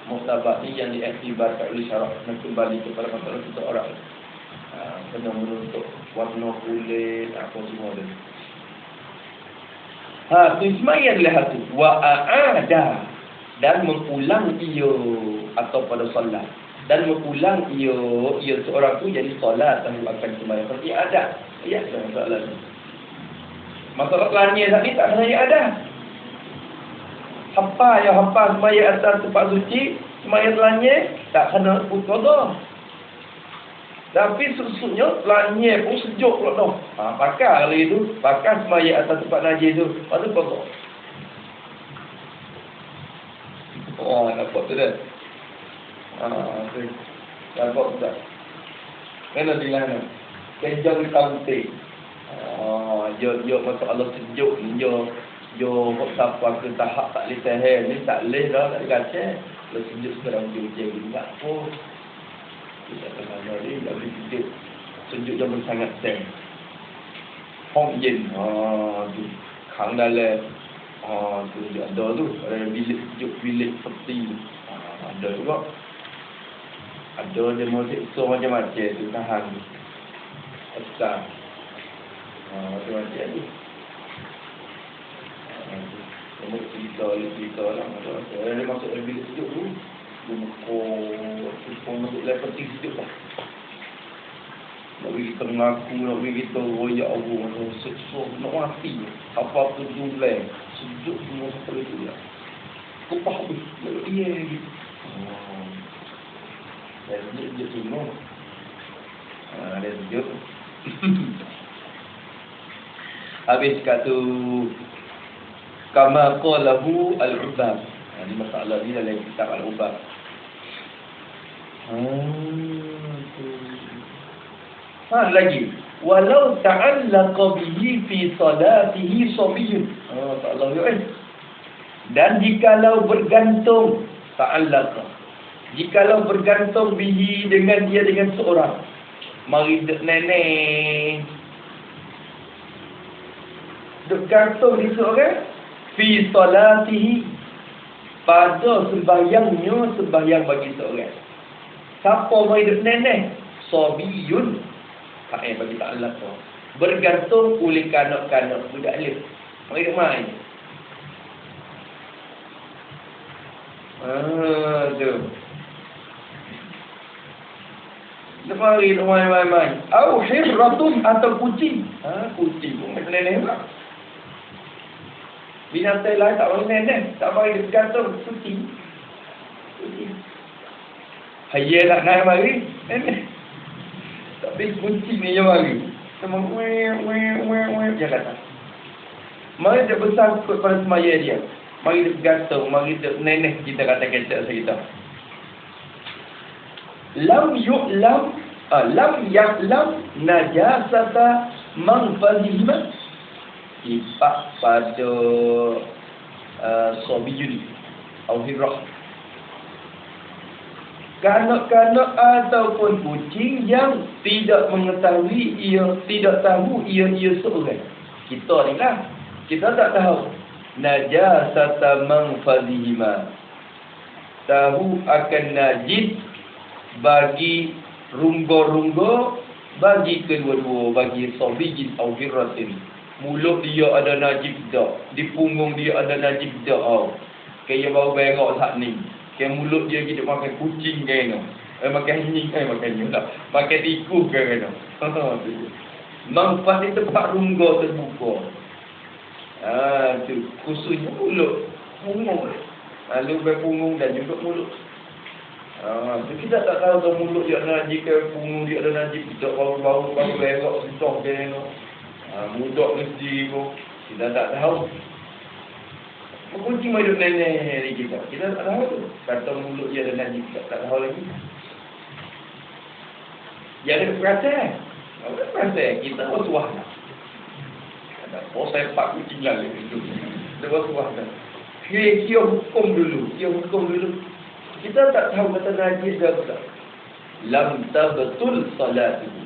Muktabar ni yang diiktibarkan oleh syarak dan kembali kepada masalah seseorang. Kena menuntut warna kulit apa semua tu. Ismail adalah satu. Wa a'ada, dan mengulang ia atau pada solat. Dan mengulang ia seorang tu jadi solat dan akan sembahyang. Seperti ada. Ya, masalah ni. Masalah lainnya tadi tak kena ada. Hafal sembahyang atas tempat suci, sembahyang lainnya tak kena qada. Tapi sesungguhnya langit pun sejuk pula dah. Pakai kalau itu, pakai sembahyang atas tempat najis tu, lepas tu qada. Nampak tu dah. Nampak tu tak? Kena dilana. Kejang di kaunti. Yo masalah sejuk ni, yo siapa ke tahap tak boleh tahan ni, tak boleh dah, tak dikata. Kalau sejuk sekarang hujan ni tak apa. Kita kena ni, tak boleh sejuk. Sejuk jangan sangat sen. Hong yin, tu khang dalam. Tu dia ada tu, ada bilik sejuk, bilik seperti tu. Ada juga. Ada dia mau seksa macam-macam tu, tahan tu. Asal. Macam-macam tu. Kamu cerita lah. Dia masuk dalam bilik sejuk tu. Dia masuk dalam peti sejuk lah. Nak pergi kita mengaku, nak pergi kita royak Allah, seksa, nak mati. Apa-apa tu bulan. Sejuk semua seperti itu lah. Kau faham tu? Dia gitu. Dan sejuk semua. Dia sejuk. Habis kata kama qalahu al-ubab. Ini masalah ni dalam kitab al-ubab. Lagi walau ta'allaqa bihi fi salatihi sabiyyun. Allah ya. Dan jikalau bergantung ta'allaqa. Jikalau bergantung bihi dengan dia dengan seorang. Mari dek nenek. Dek gantung di seorang fi salatihi pada sembahyang bagi seorang. Siapa mari dek nenek? Sabiyyun. Bagi ta'alaq tu. Bergantung oleh kanak-kanak budak alif. Mari dek main. Tu. Dek mari dek main. Au hirratun atau kucing. Kucing pun macam nenek pula. Binatang lain tak mari nenek. Tak mari dek gantung kucing. Hayya nak naik mari nenek. Tapi kucing ni yang mari. Sama dia kata. Mari dia bersangkut pada semaya dia. Mari dia gantung, mari dia nenek kita kata-kata kita. Lam ya'lam najasata man fazihima. Sifat pada sobiyun atau hirrah. Kanak-kanak ataupun kucing yang tidak mengetahui tidak tahu ia seorang. Kita ni lah. Kita tak tahu. Najasata man fadhihima. Tahu akan najis bagi runggo-runggo, bagi kedua-dua, bagi sabiyyin atau hirratin. Mulut dia ada najis tak? Di punggung dia ada najis tak? Kayak bau berak saat ni. Kayak mulut dia kita makan kucing kan tu. Makan anjing makan anjing tak. Makan tikus kan tu. Manfaat di tempat runggo terbuka. Tu khususnya mulut. Punggung. Lalu berpunggung dan juga mulut. Tu kita tak tahu kalau mulut dia ada najis ke punggung dia ada najis. Kita bau berak susah kan tu. Mudah mesti pun. Kita tak tahu. Kucing hidup nenek hari kita. Kita tak tahu tu. Kata mulut dia ada najis. Tak tahu lagi. Dia ada perasan. Ada perasan. Kita bersuah. Ada apa sepak kucing lagi. Bersuah dah. Kira hukum dulu. Kita tak tahu kata najis dah tak. Lam tabtul salatuhu.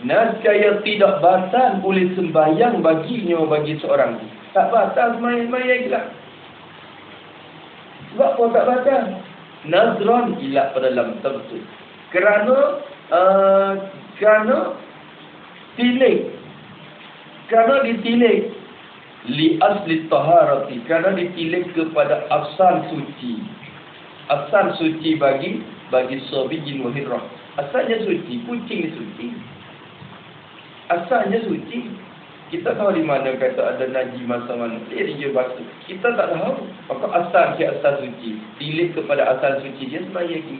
Nascaya tidak batal boleh sembahyang baginya bagi seorang. Tak batal sembahyang gelap. Sebab apa tak batal? Nazran ila pada lam tabtul. Kerana tilik. Kerana ditilik li asli taharati. Kerana ditilik kepada asal suci. Asal suci bagi sabiyyin wa hirrah. Asalnya suci, kucing suci. Asalnya suci. Kita tahu di mana kata ada najis masa mana. Dia basuh. Kita tak tahu. Maka asal suci. Tilik kepada asal suci dia semaya lagi.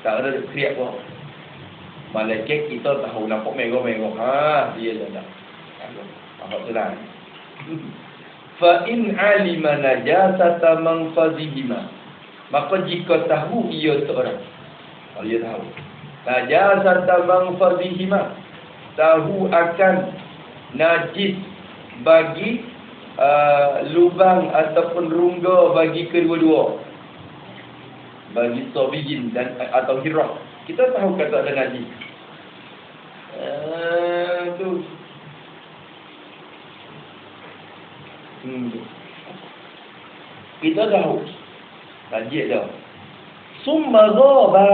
Tak ada kriak pun. Malaikat kita tahu nampak merah-merah. Dia dah. Nampak tu lah. Fa in alima najasata manfazihima. Maka jika tahu ia seorang. Kalau dia tahu. Najasata manfazihima. Tahu akan najis bagi lubang ataupun rongga bagi kedua-dua. Bagi sabiyyin dan atau hirrah. Kita tahu kata ada najis. Tu. Kita tahu najis dah. Summa ghaba.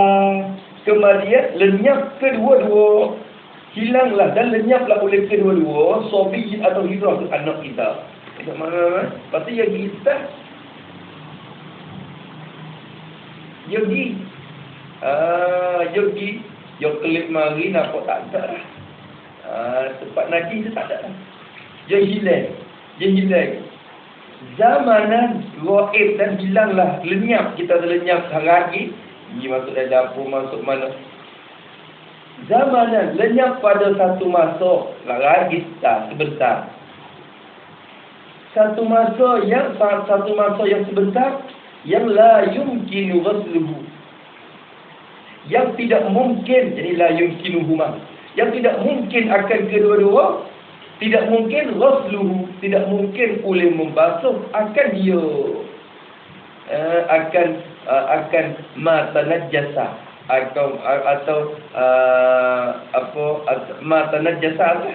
Kemudian lenyap kedua-dua. Hilanglah dan lenyaplah oleh kedua-dua sabiyyin atau hirrah tu anak kita. Macam mana? Pasti yang kita yogi. Yogi yo kelip mari nampak tak ada. Tempat najis tu tak ada. Dia hilang. Zamanan gaib dan hilanglah, lenyap, kita terlenyap lagi. Dia masuk dalam dapur, masuk mana? Zamanan lenyap pada satu masa lagi sebentar. Satu masa yang sebentar yang la yumkinu ghasluhu. Yang tidak mungkin, jadi la yumkinuhuma. Yang tidak mungkin akan kedua-dua, tidak mungkin ghasluhu, tidak mungkin boleh membasuh akan dia akan mata najasa. Atau mata najasa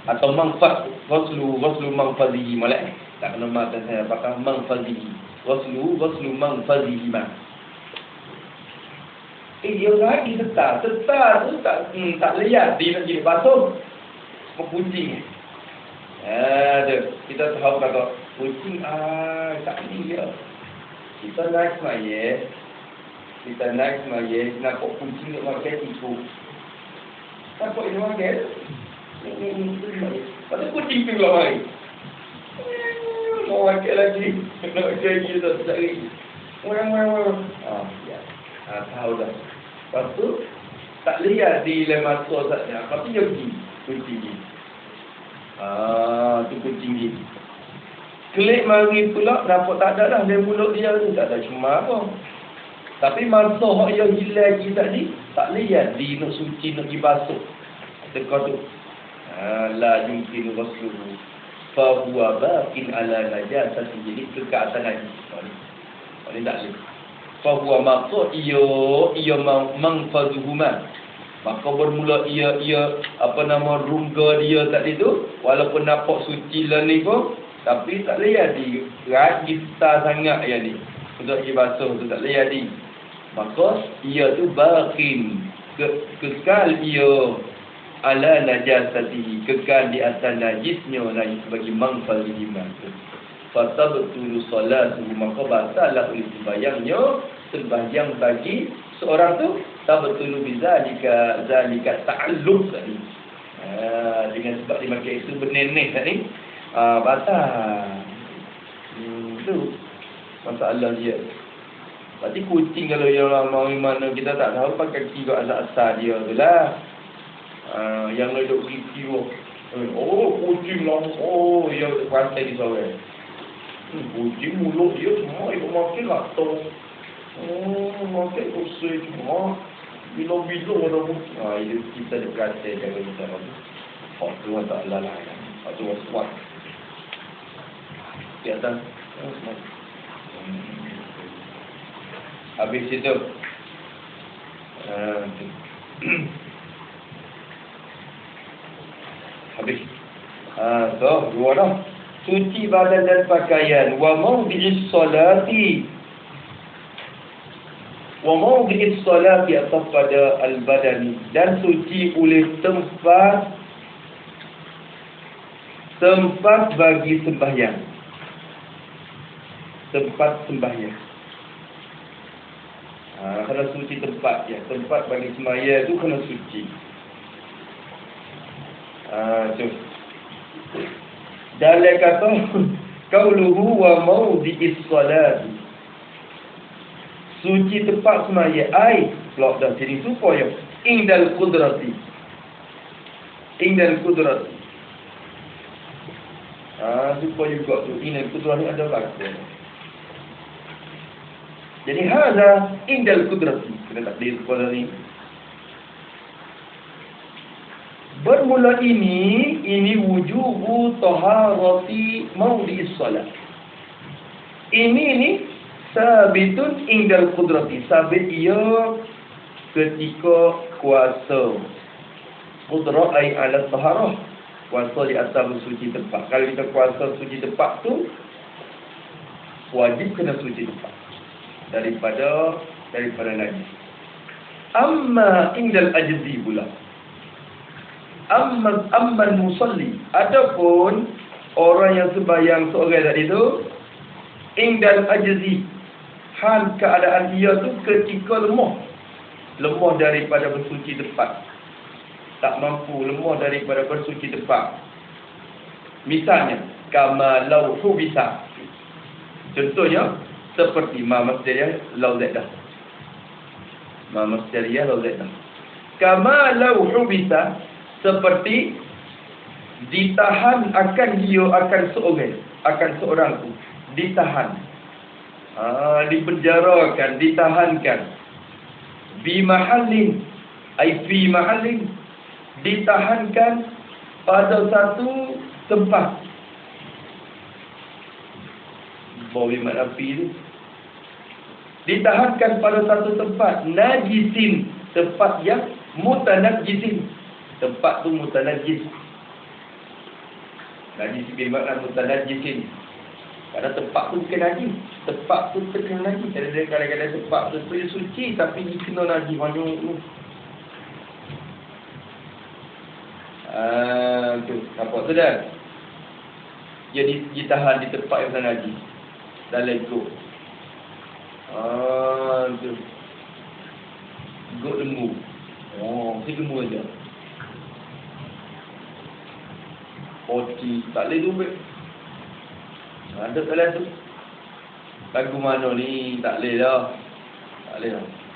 atau manfat waslu manfazihi malak tak kena mata saya pakai manfazihi waslu manfazihi ma dia lagi tetap tu tak lihat dia nak jadi basuh kucing kita tahu kata kucing tak ni dia. Kita naik semaya, nampak kucing nak makan tipu. Nampak dia makan. Lepas kucing tu pula mari. Mau makan lagi. Nak makan lagi tak lagi. Orang. Ya. Tahu dah. Lepas tu, tak lihat di dalam mata saja. Tapi dia pergi. Kucing ni. Tu kucing ni. Kelip mari pula, nampak tak ada dah dari mulut dia tu. Tak ada cuma apa. Tapi masa yang hilang lagi tadi, tak lihat dia nak suci, nak pergi basuh. Teka tu. La yumkinu ghasluhu. Fahuwa baqin ala najasati. Jadi kekal atas najis. Ini tak boleh. Fahuwa maksud ia mangfazuhuma. Maka bermula ia rungga dia tadi tu. Walaupun nampak suci lah ni pun. Tapi tak boleh jadi. Rajin besar sangat yang ni. Untuk dibasuh tu tak boleh jadi. Maka ia tu bakin. Kekal ia ala najasatihi. Kekal di atas najisnya. Najis bagi mangfal iman. Fatabtulu salatuhu. Maka batallah oleh sembahyang bagi seorang tu. Tabtulu bizalika ta'alluq tadi. Dengan sebab dimakai itu bernenek tadi. Batal. Itu masalah dia. Berarti kucing kalau yang orang mana kita tak tahu pakai kaki asal dia tu lah. Yang duduk gigi tu. Kucing lah. Yang pantai di sore. Kucing mulut dia semua ibu makin lato. Makin kusik semua. Bila-bila ada kucing. Itu kita ada perhatian jaga kita. tu tak Allah lah. Tu waswas. Di atas. Habis itu. Habis. So, dua dah. Suci badan dan pakaian. Wa mawdi'is salati. Wa mawdi'is salati atas pada al-badani. Dan suci oleh tempat bagi sembahyang. Tempat sembahyang. Kena suci tempat ya. Tempat bagi sembahyang tu kena suci. Tu. Dan dia kata qauluhu wa mawdi'is salati. Suci tempat sembahyang ai blok dah jadi supaya indal qudrati. Supaya juga tu indal qudrati ada bagus. Jadi hadza indal qudrati. Kena takdir pada ni. Bermula ini wujubu taharati mawdi'is salat. Ini sabitun indal qudrati. Sabit ia ketika kuasa. Qudrah ai ala taharah. Kuasa di atas suci tempat. Kalau kita kuasa suci tempat tu, wajib kena suci tempat daripada najis. Amma indal ajzi pula. Amman musalli. Adapun orang yang sembahyang seorang tadi tu indal ajzi, hal keadaan dia tu ketika lemah daripada bersuci tempat, tak mampu, lemah daripada bersuci tempat. Misalnya kama law hubisa, contohnya seperti ma masdariyah law zadah, kama law hubisa, seperti ditahan akan dia, akan seorang tu ditahan, dipenjarakan, ditahankan, bi mahallin ai fi mahallin, ditahankan pada satu tempat. Bawi makna fi tu ditahankan pada satu tempat, najisin, tempat yang mutanajjisin, tempat tu mutanajjis. Najis bermakna mutanajjisin. Kadang tempat tu bukan najis, tempat tu terkena najis. Kadang-kadang tempat tu suci tapi kena najis banyak tu. Tu nampak tu dah. Jadi ditahan di tempat yang najis. Dalam gok. Tu. Gok lembu. Si lembu aja. Poti tak boleh duit. Ada dalam tu. Lagu mana ni tak boleh dah.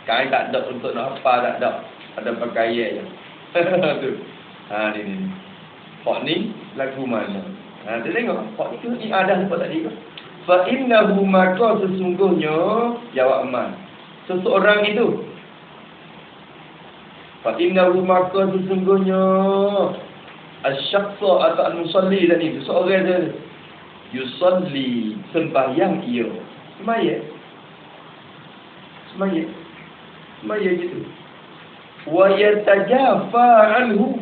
Kain tak ada untuk nak apa, tak ada. Ada pakaian je. Tu. Ni. Pak ni lagu mana? Kita tengok. Pak ni ada apa tadi ke? Fa innahu maka sesungguhnya jawab aman. Seseorang itu. Fa innahu maka sesungguhnya asy-syakhsa atau al-musalli tadi itu seorang dia yusalli, sembahyang ia, sembahyang gitu, wa yatajafa anhu,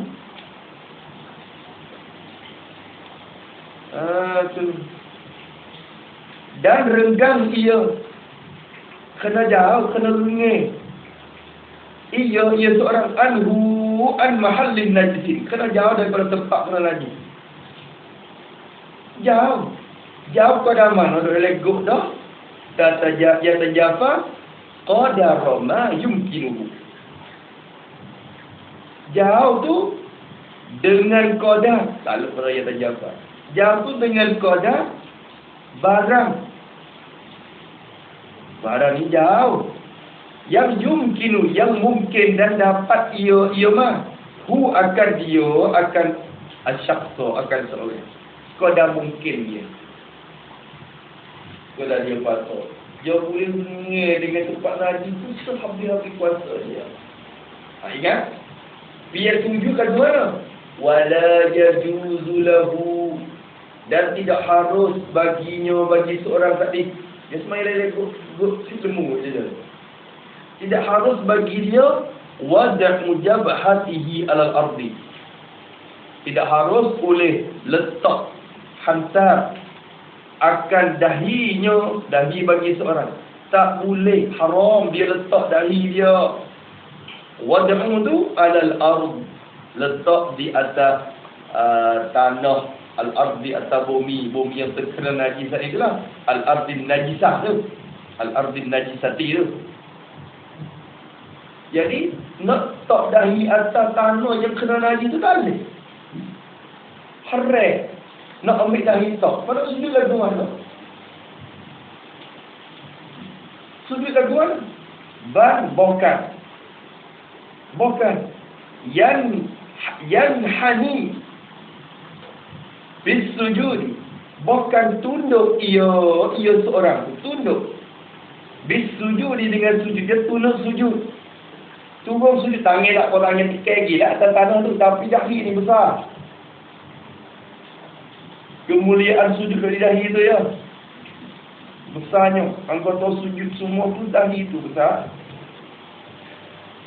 dan renggang ia, kena jauh, kena renggang ia seorang anhu an mahallin najisin, kena jauh daripada tempat kena najis. Jauh pada mana ada legok dah. Yatajafa qadara ma yumkinuhu. Jauh tu dengan qadar, tak lupa yatajafa. Jauh tu dengan qadar barang ni jauh. Yang yumkinu, yang mungkin dan dapat ia mah. Hu akan dia, akan asyakhsa, akan seorang. Qadar mungkin dia. Kalau dia patut, dia boleh mengenai dengan tempat najis tu sehabis-habis kuasa dia. Ingat? Biar tunjukkan mana? wala yajuzu lahu, dan tidak harus baginya, bagi seorang tadi dia semaya si lemu je. Tidak harus bagi dia wad'u jabhatihi 'alal ardi. Tidak harus boleh letak hantar akan dahinya, dahi bagi seorang. Tak boleh, haram dia letak dahi dia. Wad'u tu 'alal ard, letak di atas tanah, al-ard di atas bumi yang terkena najis itulah al-ardin najisah tu, al-ardin najisati tu. Jadi nak letak dahi atas tanah yang kena najis tu tak boleh. Haram nak ambil dahi tak. Pada sujud lagu mana? Sujud lagu mana? Bukan yang hani bis sujud, bukan tunduk ia seorang tunduk bis sujud dengan sujud, dia tunduk sujud, turun sujud, tangan tak kau tangan tikai lagi lah atas tanah tu, tapi dahi ni besar. Kemuliaan sujud dari dahi tu ya besarnya. Anggota sujud semua tu dahi tu besar,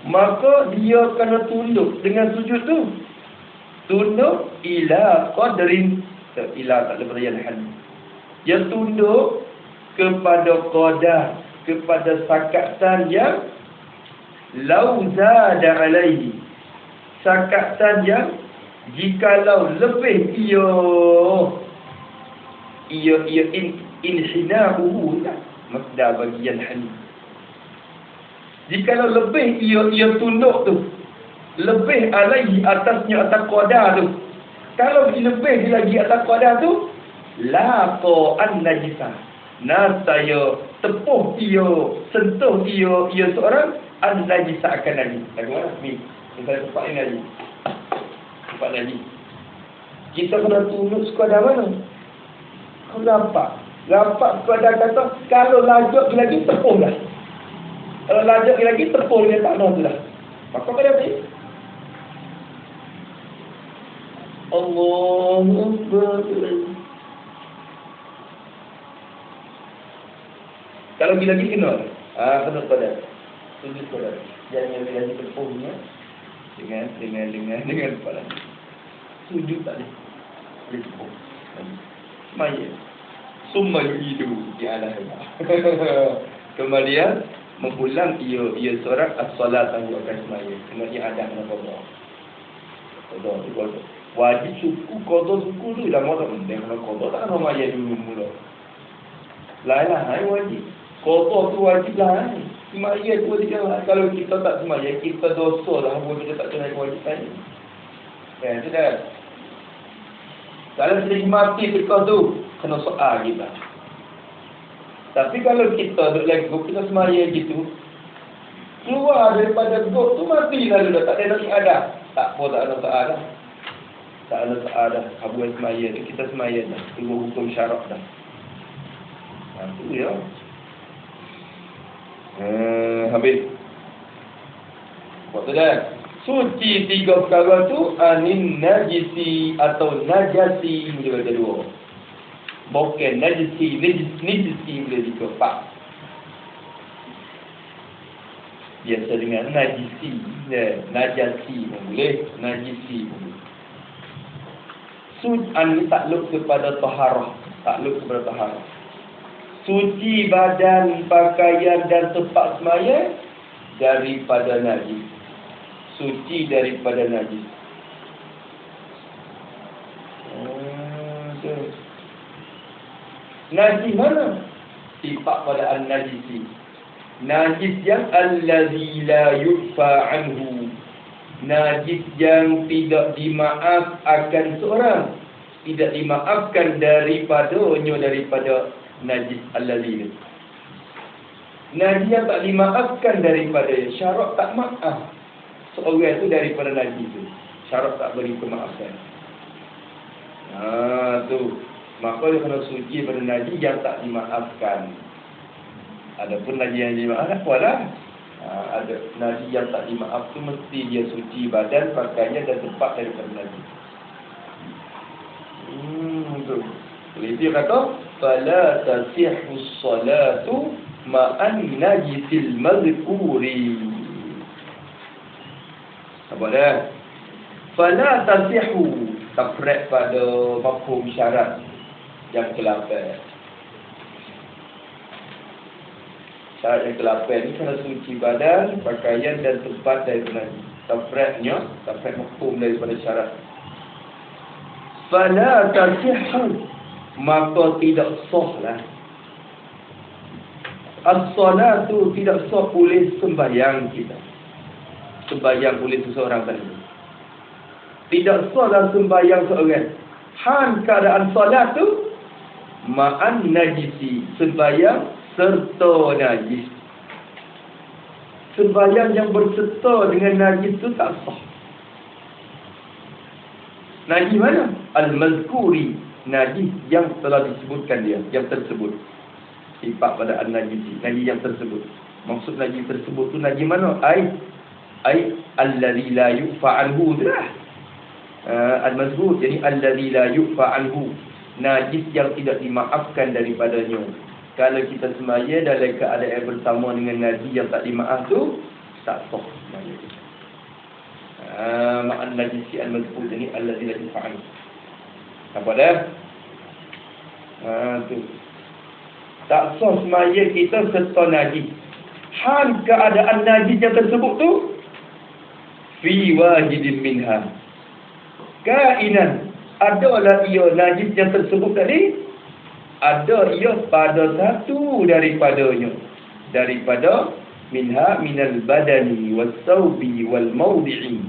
maka dia kena tunduk dengan sujud tu. Tunduk ila qadrin, ila tak ada berian hal. Dia tunduk kepada qadar, kepada sakatan yang lau zada alaihi, sakatan yang jikalau lebih ia inhinahu, masdar bagian hani. Jikalau lebih ia tunduk tu, lebih alaihi atasnya, atas qadar tu. Kalau lebih lagi atas qadar tu, laqa an-najisah, nasaya tepuh ia, sentuh ia seorang an-najisah akan najis. Bagaimana? Ni, kita tempat ni lagi. Tempat lagi. Kita kena tunduk sekadar mana? Kau nampak sekadar kata, kalau lajak lagi tepuh dah. Kalau lajak lagi tepuh dia tanah tu dah. Maka pada ni Allahu Akbar. Kalau lagi kena kena pada sujud pada. Jangan lagi tepuhnya dengan kepala. Sujud tak boleh tepuh. Semaya. Summa yu'idu di alaiha. Kemudian mengulang ia solat as-salat yang akan semaya. Kena iadah dengan qada. Qada. Wajib suku, qada suku tu dah mau tak penting. Kalau qada tak kena semaya dulu mula. Lain wajib. Qada tu wajib lah. Semaya tu wajib lah. Kalau kita tak semaya, kita dosa lah. Kita tak kena kewajipan ni. Itu dah. Kalau sedih mati dekat tu, kena soal kita. Tapi kalau kita duduk lagi, kita semaya gitu, keluar daripada gok tu mati lalu dah. Tak ada nak ada. Tak apa, tak ada soal dah. Tak ada soal dah. Habuan semaya tu, kita semaya dah. Tunggu hukum syarak dah. Itu ya. Habis. Buat tu dah. Suci 3 perkara tu anin najisi atau najasi boleh baca 2. Bukan najisi boleh juga 4. Biasa dengan najisi, najasi pun boleh, najisi pun boleh. Suci takluk kepada taharah, Suci badan, pakaian dan tempat semaya daripada najis. Suci daripada najis. Najis mana? Sifat pada an-najisi. Najis yang allazi la yu'fa anhu. Najis yang tidak dimaafkan seorang. Tidak dimaafkan daripada najis allazi. Najis yang tak dimaafkan daripada syarat tak maaf. Seorang itu daripada najis itu, syarat tak beri kemaafan. Tu. Maka dia kena suci pada najis yang tak dimaafkan. Adapun najis yang dimaafkan, apalah. Ada najis yang tak dimaaf tu mesti dia suci badan, pakaiannya dan tempat daripada najis. Betul. Itu dia kata fala tasihhu salatu ma'an najisil madhkuri. Apa dah? Fala tasihhu, tafraq pada mafhum syarat yang ke-8. Syarat yang ke-8 ni kena suci badan, pakaian dan tempat daripada najis. Tafraqnya, tafraq mafhum daripada syarat. Fala tasihhu, maka tidak sahlah. As-salatu, tidak sah oleh sembahyang kita. Sembahyang oleh seseorang tadi. Tidak sahlah sembahyang seorang. Han keadaan salat tu ma'an najisi, sembahyang serta najis. Sembahyang yang berserta dengan najis tu tak sah. Najis mana? Al-mazkuri, najis yang telah disebutkan dia, yang tersebut. Sifat pada al-najis, najis yang tersebut. Maksud najis tersebut tu najis mana? Ai alladhi la yu'fa anhu itulah. Al-mazkur, jadi alladhi la yu'fa anhu, najis yang tidak dimaafkan daripadanya. Kalau kita semaya dalam keadaan bersama dengan najis yang tak dimaaf tu, tak sah semaya kita. Ma'an najisi al-mazkur, jadi alladhi la yu'fa anhu. Apa dah? Tu. Tak sah semaya kita serta najis. Han keadaan najis yang tersebut tu fi wahidin minha, kainan, adalah ia najis yang tersebut tadi, ada ia pada satu daripadanya, daripada minha minal badani was thawbi wal mawdi'i.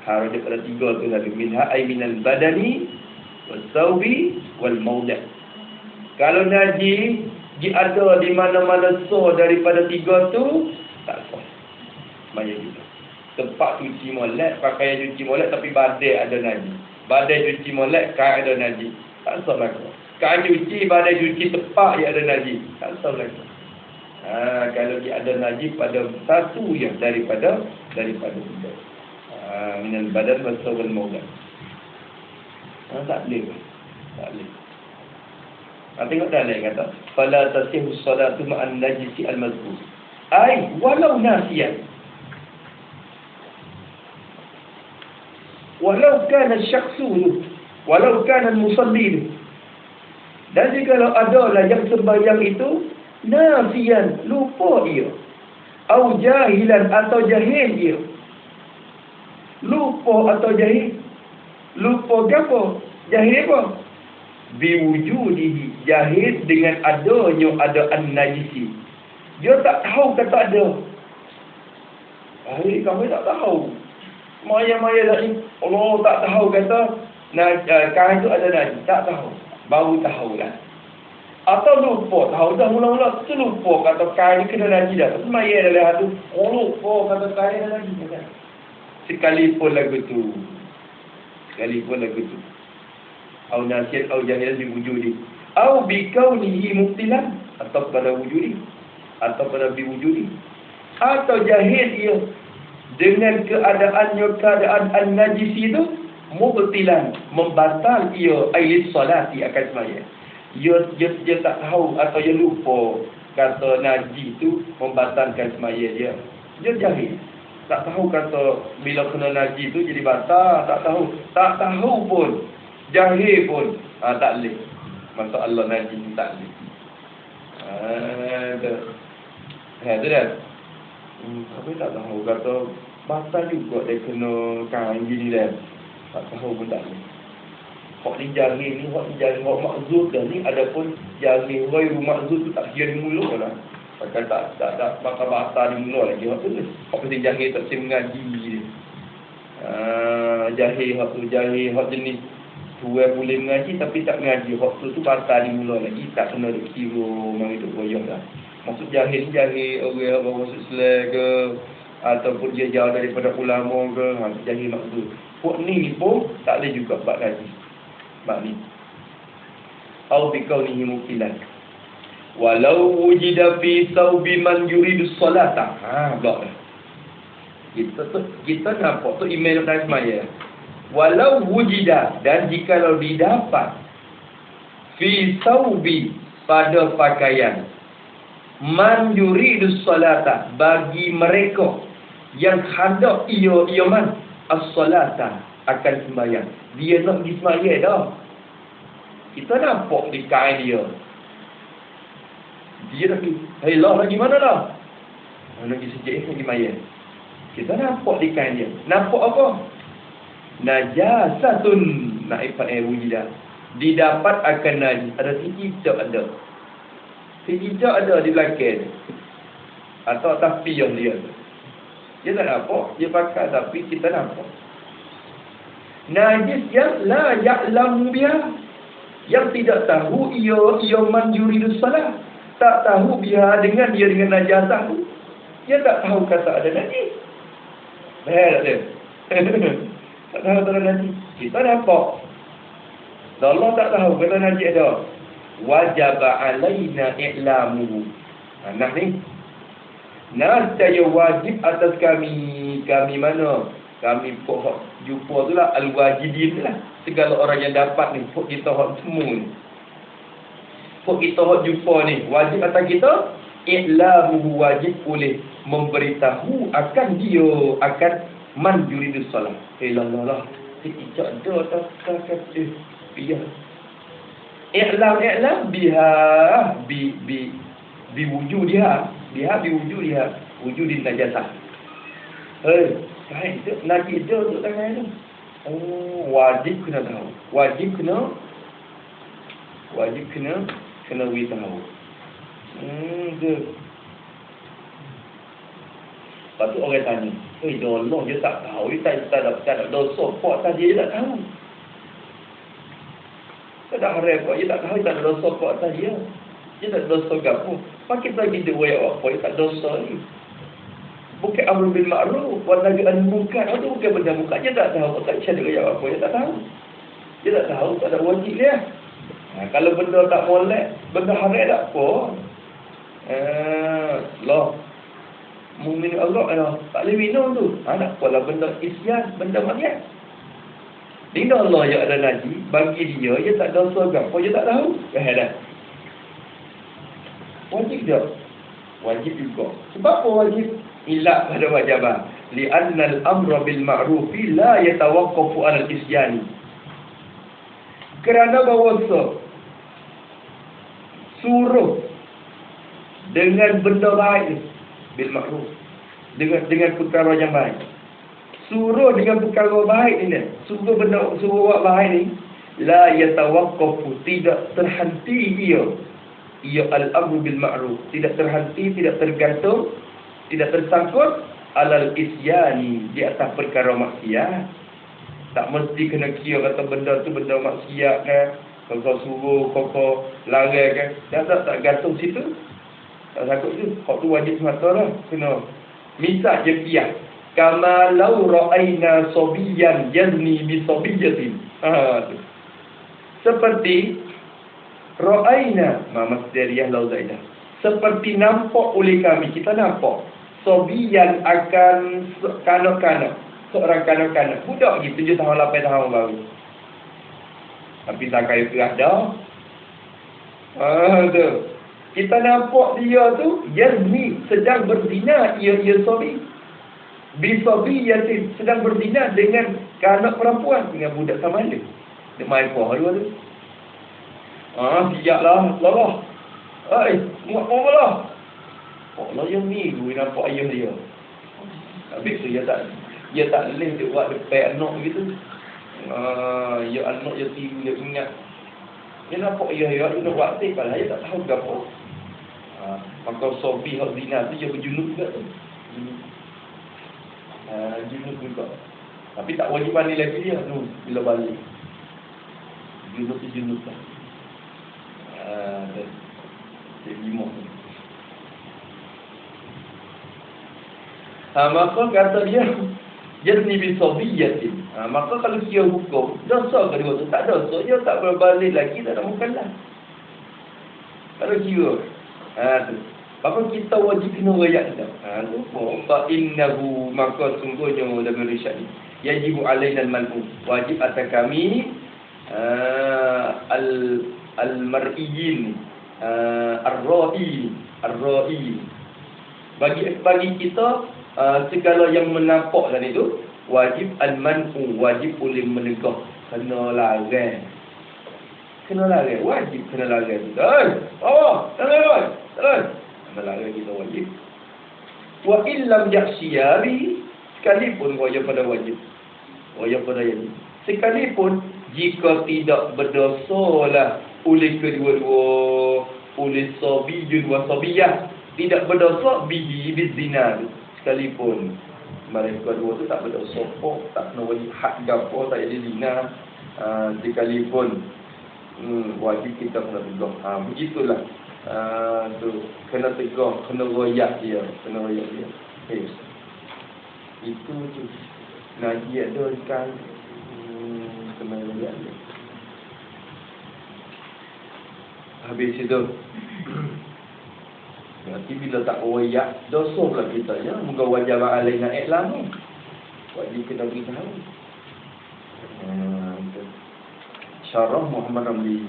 Harus pada tiga tu lagi. Minha ay minal badani was thawbi wal mawdi'. Kalau najis dia ada di mana-mana sah daripada tiga tu, tak sah sembahyang kita. Tempat cuci molek, pakaian cuci molek tapi badai ada najis. Badai cuci molek, kain ada najis, tak sah lagi. Kain cuci, badai cuci tepak yang ada najis, tak sah lagi. Kalau dia ada najis pada satu yang daripada tiga. Minal badan wasawal mawdan. Tak boleh. Tak boleh. Tengok dah lain kata fala tasihhu salatu ma'an najisi al-mazkur. Ai walau nasiyan. Walau kana syakhsu, walau kana al-musalli. Dan jika adalah yang sembahyang itu nasiyan, lupa dia. Au jahilan, atau jahil dia. Lupa atau jahil. Lupa ke apa? Jahil apa? Biwujudihi, jahil dengan adanya adaan najisi. Dia tak tahu kata ada. Kamu tak tahu. Maya-maya tadi, Allah tak tahu kata kain itu ada najis. Tak tahu. Baru tahulah. Atau lupa. Tahu dah mula-mula. Tu lupa kata kain ni kena najis dah. Maya dalam hati. Oh lupa kata kain ada najis. Sekalipun lagu tu. Au nasihat au jahilan bi wujudi. Au bi kaunihi mubtilan. Atau pada wujudi. Atau pada bi wujudi. Atau jahil dia dengan keadaan an-najisi itu mubtilan, membatal ia ailis salati akan sembahyang. Dia tak tahu atau dia lupa kata najis itu membatalkan sembahyang dia. Dia jahil. Tak tahu kata bila kena najis itu jadi batal, tak tahu pun. Jahil pun tak boleh. Masalah najis tak boleh. Tu dah. Tapi tak tahu kata batal juga dia kena kain gini dah. Tak tahu pun tak boleh. Hak ni jahil ni, hak makzul dah ni. Adapun jahil ghairu makzul tu tak kira di mulut lah. Pakai tak bakal batal di mulut lagi. Hak tu ni. Hak pasal jahil tak boleh mengaji dia. Jahil hak jenis tuan boleh mengaji tapi tak mengaji. Hak tu batal di mulut lagi. Tak kena kira memang itu koyok lah. Maksud jahil orang masuk Islam ke, ataupun dia jauh daripada ulama ke, jahil maksud. Pok ni pun tak boleh juga bab najis. Bab ni. Au bi kaunihi mubtilan. Walau wujida fi thawbi man yuridu salata. Blok dah. Kita nampak tu email dari semaya. Walau wujida, dan jikalau didapat fi saubi, pada pakaian, man yuridus salata, bagi mereka yang hendak ia man as-salata, akan sembahyang. Dia nak pergi sembahyang dah. Kita nampak di kain dia. Dia nak pergi, hey lah, lagi mana dah? Nak pergi sejak lagi sembahyang. Kita nampak di kain dia. Nampak apa? Najasatun, naifat wujidah, didapat akan najis. Ada hijab ada. Hijab ada di belakang. Atau tapiyah dia. Dia tak nampak. Dia pakai tapi kita nampak. Najis yang la ya'lamu biha, yang tidak tahu ia man yuridus salah. Tak tahu biha dengan najasah tu. Dia tak tahu kata ada najis. Baik tak dia? Tak tahu kata najis. Kita nampak. Allah tak tahu kata najis ada. Wajaba alaina i'lamu. Nah ni. Nascaya wajib atas kami. Kami mana? Kami pokok jumpa tu lah. Al-wajidin lah. Segala orang yang dapat ni. Pokok kita hak semua ni. Pokok kita hak jumpa ni. Wajib atas kita. I'lamu, wajib boleh memberitahu akan dia. Akan man yuridus salah. Ilallah. Tidak ada tak kata. Biar. I'lam biha bi wujudiha. Biha bi wujudiha. Wujudin najasah. Kain tu najis dia untuk tangan tu. Oh, wajib kena tahu. Wajib kena tahu. Tu. Lepas tu orang tanya, dolong dia tak tahu, dia tak ada dosa, kok tadi dia tak tahu. Tak ada harap kok, dia tak tahu, dia tak ada dosa kok tadi dia. Dia tak ada dosa gapo. Pakai lagi dia wayak apa, dia tak dosa ni. Bukan amr bil ma'ruf wa nahy anil munkar. Itu bukan benda munkar. Dia tak tahu, tak cara dia apa, dia tak tahu. Dia tak tahu, tak ada wajib dia. Kalau benda tak molek, benda haram tak apa. Lah. Mukmin Allah tak boleh minum tu. Tak apalah benda isyan, benda maksiat. Dina Allah yang ada najis, bagi dia tak dosa gapo, dia tak tahu. Dah. Wajib dia. Wajib juga. Sebab apa wajib? Illa pada wajibah. Li'anna al-amra bil ma'rufi la yatawaqqafu 'ala al-isyani. Kerana bahawa suruh dengan benda baik bil ma'ruf, dengan perkara yang baik. Suruh dengan perkara baik ini, suruh buat baik ni, la yatawaqqafu, tidak terhenti ia al-amru bil ma'ruf, tidak terhenti, tidak tergantung, tidak tersangkut alal isyani, di atas perkara maksiat. Tak mesti kena kira kata benda tu benda maksiat kan. Kalau kau suruh, kau larang kan. Tak gantung situ. Tak sangkut tu. Hak tu wajib semata lah. Kena. Misal je kiyah. Kama lau ra'ayna sobiyan yazni bi sobiyatin. Tu. Seperti ra'ayna. Masdariyah lau zaidah. Seperti nampak oleh kami. Kita nampak. Sobiyan akan kanak-kanak. Seorang kanak-kanak. Budak gitu 7 tahun 8 tahun baru. Tapi tak kaya keras dah. Tu. Kita nampak dia tu yazni, sedang berzina. Ia sobi. Bisobi yatim, sedang berzina dengan kanak perempuan. Dengan budak sama ada. Dia main poh dua tu. Siaplah. Allah. Muat poh lah. Allah yang ni gue nampak ayah dia. Habis tu dia tak boleh dia buat depan anak gitu. Ya anak dia tiru dia ingat. Dia nampak ayah dia nak buat tip padahal dia tak tahu gapo. Maka sobi hak zina tu dia berjunub juga tu. Junub juga. Tapi tak wajib mandi lagi dia tu bila balik. Junub tu junub lah. Dia lima tu. Maka kata dia yazni bi sabiyatin. Maka kalau kira hukum dosa kedua tu tak dosa, dia tak berbalik lagi, tak ada mukallaf. Kalau kira tu Maka kita wajib kena rayak dah. Fa innahu, maka sungguhnya dalam risyad ni yajibu alaina al-man'u, wajib atas kami al-mar'iyyin, ar-ra'i bagi kita segala yang menampak tadi tu wajib al-man'u, wajib boleh menegah, kena larang, wajib kena larang kita. Kena larang kita wajib. Wa illam ya'siyari, sekalipun wajib pada wajib, sekalipun jika tidak berdosa lah oleh kedua-dua, oleh sabiyun wa sabiyah, tidak berdosa bihi bizina, sekalipun mereka dua tu tak berdosa pun, tak kena wajib had gapo, tak ada zina, sekalipun wajib kita kena tegah. Begitulah. Tu kena tegah, kena royak dia. Itu tu Nabi ada kan, kena royak dia. Habis itu nanti bila tak royak, dosa pula kita ya. Moga wajib alaina i'lamu, wajib kita beritahu. Syarah Muhammad Ramli.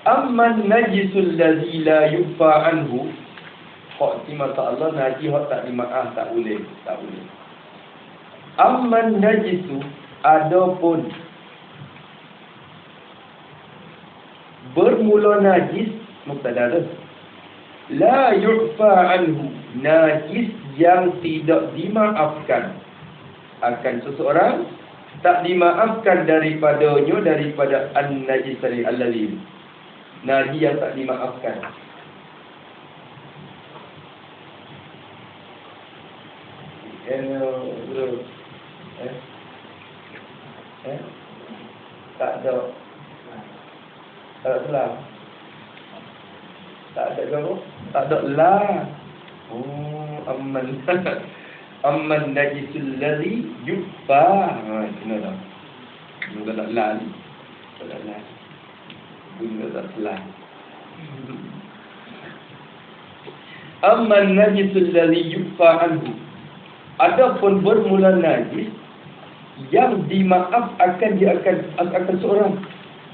Amman najisul ladzi la yufa anhu, khatimah Allah najis hak tak dimaaf, tak boleh. Amman najisu, adapun bermula najis, mubtada dah. La yufa anhu, najis yang tidak dimaafkan akan seseorang, tak dimaafkan daripadanya, daripada an-najis allazi, najis yang tak dimaafkan. Tak ada lah. Tak ada apa? Tak ada lah. Amman najisul ladzi yufa. Kena dah. Bukan tak lah ni. Tak lah. Bunyi tak lah. Amman najisul ladzi yufa anhu, adapun bermula najis yang dimaaf akan seorang,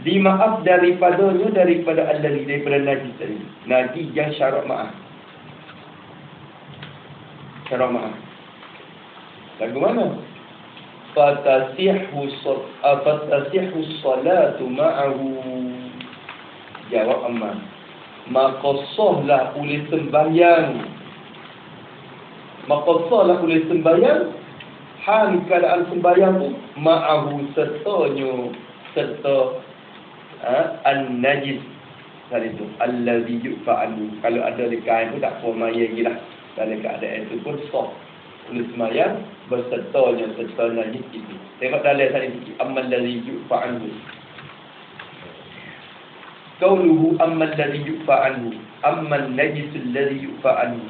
dimaaf daripadanya, daripada allazi, daripada najis tadi. Najis yang syarat maaf. Lagu mana? Fatasihhu salatu ma'ahu. Jawab aman. Maka sahlah oleh sembahyang. Hal keadaan sembahyang tu ma'ahu, serta an-najis tadi tu, allazi yufa'alu. Kalau ada dekat itu tak apa maya lagi lah. Dalam keadaan itu pun sah oleh sembahyang bersertanya serta najis itu. Tengok dalam tadi sikit, amman allazi yufa'alu. Qauluhu amman allazi yufa'alu, amman najisul ladzi yufa'alu.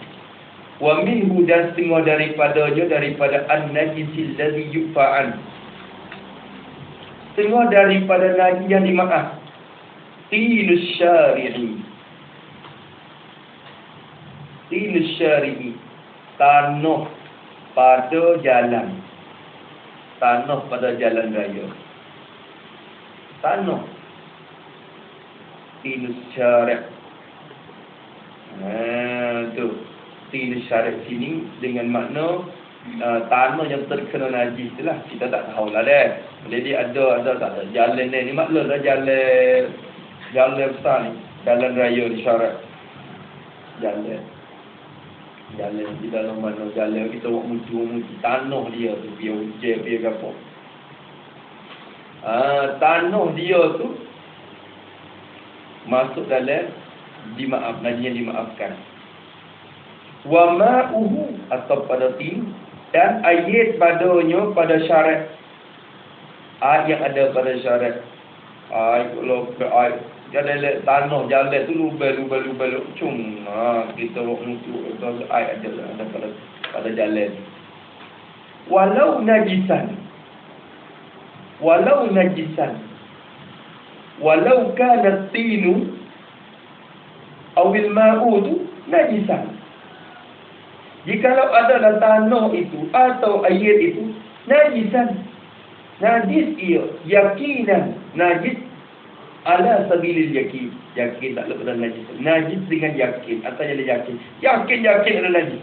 Wa minhu, dan setengah daripadanya, daripada an-najisil ladzi yufa'an, setengah daripada najis yang dimaaf. Tinus syari'i, tanah pada jalan raya. Tinus syari'. Tu tinus syari' sini dengan makna tanah yang terkena najis itulah. Kita tak tahulah dah. Jadi ada tak ada jalan ni maklumlah, jalan besar ni, jalan raya di syarat. Jalan di dalam mana jalan kita buat mutu tanah dia tu, biar hujan biar apa. Tanah dia tu masuk dalam dimaaf, najis yang dimaafkan. Wa ma'uhu, atau pada tin, dan ayat padanya pada syarat. Ayat yang ada pada syarat. Kalau ayat jalan tanah jalan tu lubang cung. Kita buat mutu ayat ada pada jalan. Walau najisan, walau najisan, walau kana tinu awil ma'u tu najisan. Jikalau adalah tanah itu atau air itu najisan, najis ia, yakinan, najis ala sabilil yakin. Yakin tak lepas najis. Najis dengan yakin. Atau jadi yakin. Yakin adalah najis.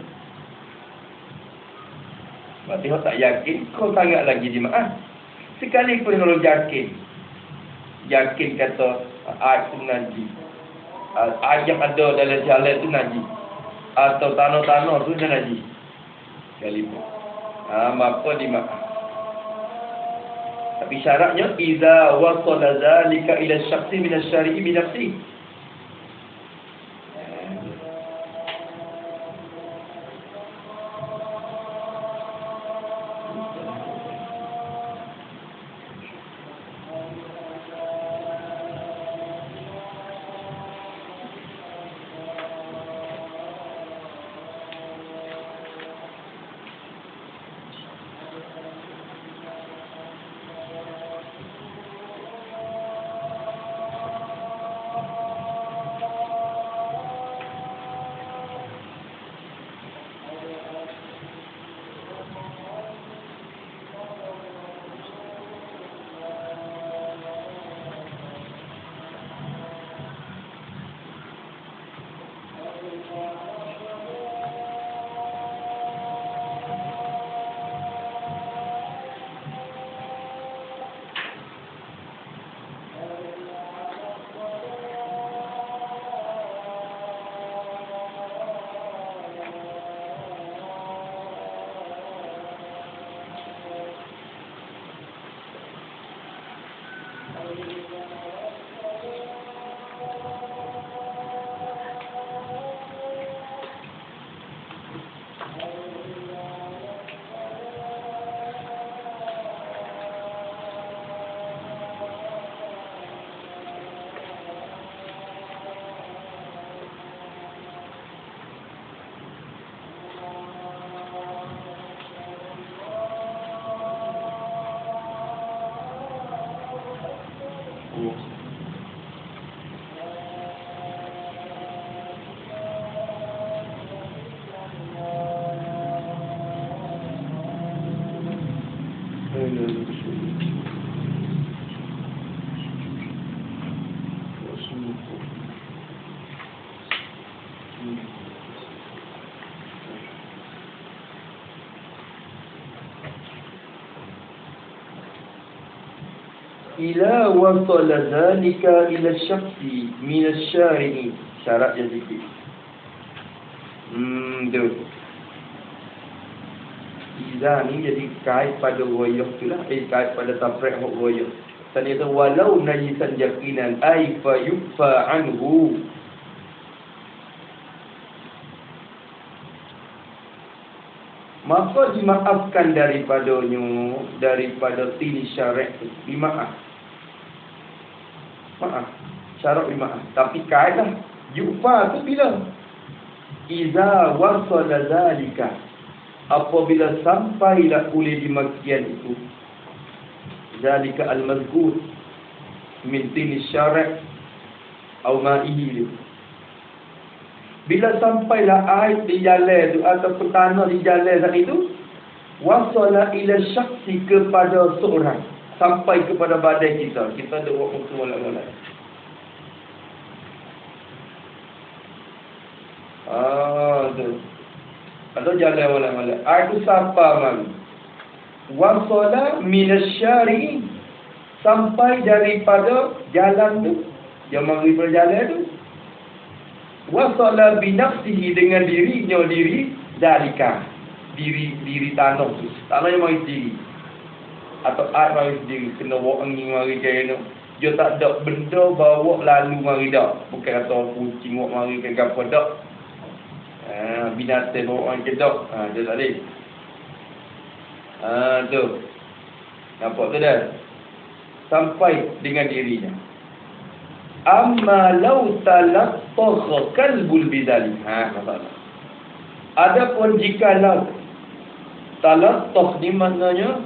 Berarti kalau tak yakin, kau sangat lagi jemaah. Sekalipun kalau yakin. Yakin kata air itu najis. Air yang ada dalam jalan itu najis. Atau tanah-tanah itu najis. Sekalipun. Maka dimaaf. Tapi syaratnya idza wasala zalika ila syakhsi min asy-syari'i bi nafsihi. Ila wasala zalika ila syakhsi min asy-syari'i. Syarat yang sikit. Tu. Iza ni jadi kait pada wayah tu lah. Kait pada tafriq wayah. Ternyata walau najisan yaqinan ay fa yufa anhu. Maka dimaafkan daripada tini syarat tu. Dimaaf. Maaf. Syarat dimaaf. Tapi kaedah yufa tu bila? Iza wasala zalika. Apabila sampailah oleh demikian itu. Zalika al-mazkur. Min tini syarat. Au ma'ihi. Bila sampailah air di jalan tu ataupun tanah di jalan tadi tu, wasala ila syakhsi kepada seorang, sampai kepada badan kita. Kita ada buat muka molek-molek. Tu. Atau jalan molek-molek. Air tu sampai mari. Wasala minasyari, sampai daripada jalan tu, yang mari pada jalan tu. Wasala binafsihi, dengan dirinya dalika. Diri tanah tu. Tanah yang mari sendiri. Atau air mari sendiri. Kena bawa angin mari kena. Dia tak ada benda bawa lalu mari dak. Bukan kata kucing bawa mari ke apa dak. Binatang bawa mari ke dak. Dia tak boleh. Tu. Nampak tu dah. Sampai dengan dirinya. Amma law talaqqakha kalbul bidali. Masalah. Adapun jikalau talaqqakh ni maknanya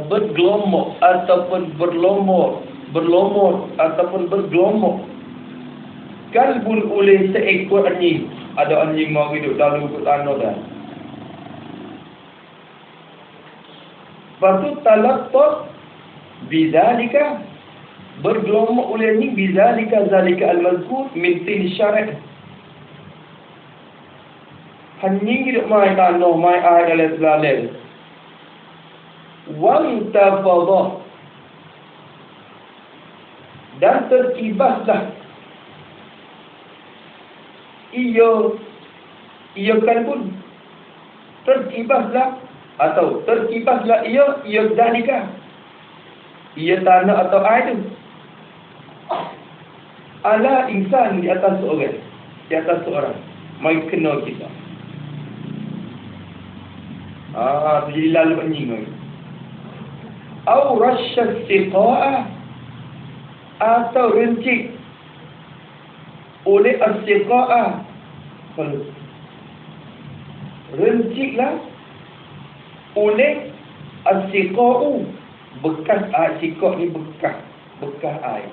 bergelomok ataupun berlomor ataupun bergelomok. Kalbun oleh seekor anjing. Ada anjing mau hidup dalam lubuk tanah dah. Lepas tu talaqqat bizalika, bergelomok oleh anjing bizalika zalika al-mazkur min tin syara'. Anjing hidup mai tanah, mai air dalam selalel. Wang tafadah, dan terkibaslah ia kalbun, terkibaslah atau terkibaslah ia zalika, ia tanah atau air tu, ala insan, di atas seorang mai kena kita. Tu jadi lalu anjing lagi. Au rasyas siqa'a, atau rencik oleh as-siqa'a. Renciklah oleh as-siqa'u, bekas air. Siqa' ni bekas air,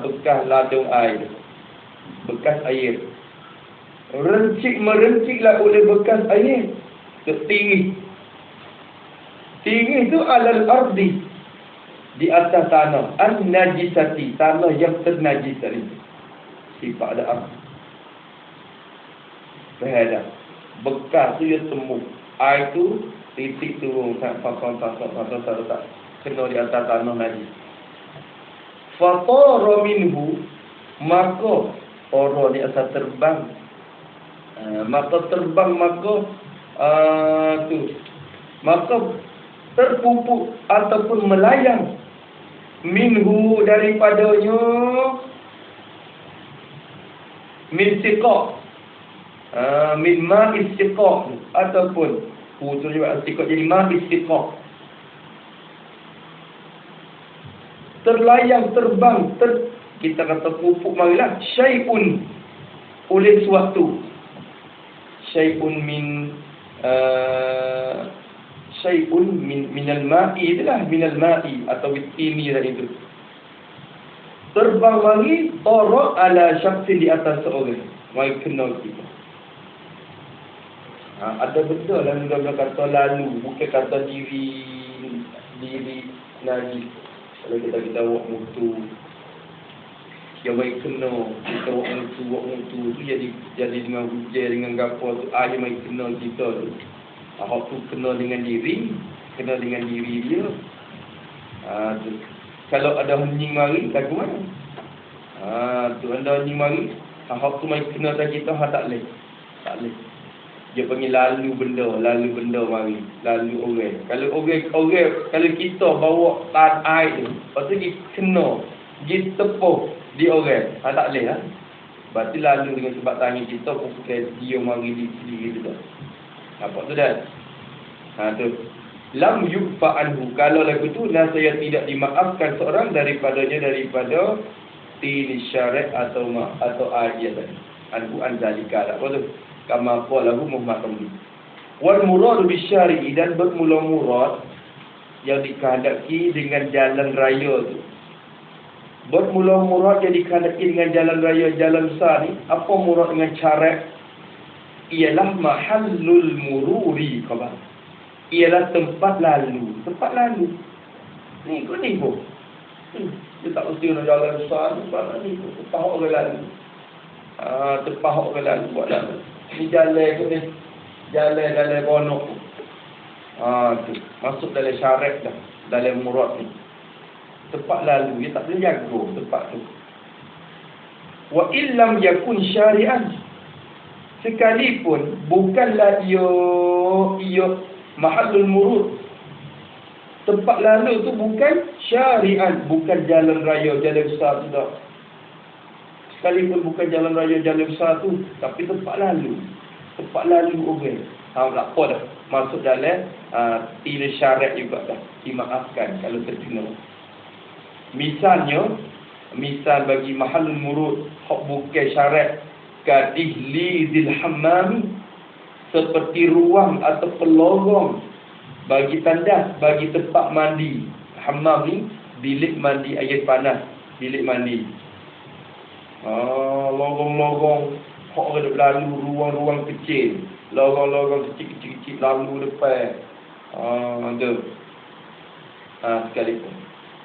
bekas ladung air, bekas air. Merenciklah oleh bekas air. Tinggi itu alal ardi, di atas tanah, an-najisati, tanah yang ternajis tadi. Sifat ada ardi. Berada bekas tu dia temu. Air tu titik turun tak kena di atas tanah najis. Fatara minhu, maka orang di atas terbang. Maka terpupuk ataupun melayang minhu, daripadanya, min siqa', min ma'is siqa', ataupun tu juga siqa' jadi ma'is siqa', terlayang, terbang, kita kata pupuk marilah syai'un, oleh suatu, syai'un min minal ma'i, itulah minal ma'i atau bitini tadi itu. Terbang mari tara ala syakhsin, di atas seorang, mari kenal kita. Ada benda lalu dia kata lalu, bukan kata diri najis. Kalau kita buat mutu, yang baik kenal, kita buat mutu tu jadi dengan hujan, dengan gapo tu, dia mai kenal kita tu. Ahok tu kenal dengan diri dia. Tu. Kalau ada anjing mari, lagu mana? Tu ada anjing mari, ahok tu mai kenal dengan kita, tak boleh. Dia panggil lalu benda mari, lalu orang. Kalau kita bawa tan air tu, lepas tu dia kena, dia tepuh di orang, tak boleh lah. Berarti lalu dengan sebab tangan kita, bukan dia mari di sendiri tu. Apa tu dah? Tu. Lam yukfa anhu, kalau lagu tu saya tidak dimaafkan seorang daripada tini syar'i atau ayat tadi. Anhu anzalika, apa tu? Kama qala lahu Muhammad Ramli. Wal murad bisyari'i, dan bermula murad yang dikehendaki dengan jalan raya tu. Bermula murad yang dikehendaki dengan jalan raya, jalan besar ni. Apa murad dengan syarat? Ialah mahallul mururi, khabar. Ialah tempat lalu. Ni kau ni pun. Dia tak mesti nak jalan besar, sebab ni terpahok ke lalu. Terpahok ke lalu buat lalu. Ni jalan ke ni. Jalan bonok. Tu. Masuk dalam syarat dah. Dalam murad ni. Tempat lalu. Dia tak boleh jaga tempat tu. Wa illam yakun syari'an, sekalipun bukanlah ia mahallul murud, tempat lalu tu bukan syari'an, bukan jalan raya, jalan besar tu tak. Sekalipun bukan jalan raya, jalan besar tu, tapi tempat lalu orang. Tak apa dah. Masuk dalam tidak syarat juga dah. Dimaafkan kalau terkena. Misal bagi mahallul murud, hak bukan syarat, kadihli zil hammami, seperti ruang atau pelorong bagi tandas, bagi tempat mandi. Hammam ni bilik mandi air panas, bilik mandi. Lorong-lorong hok ada lalu, ruang-ruang kecil, lorong-lorong kecil-kecil lalu depan. Tu. Sekalipun.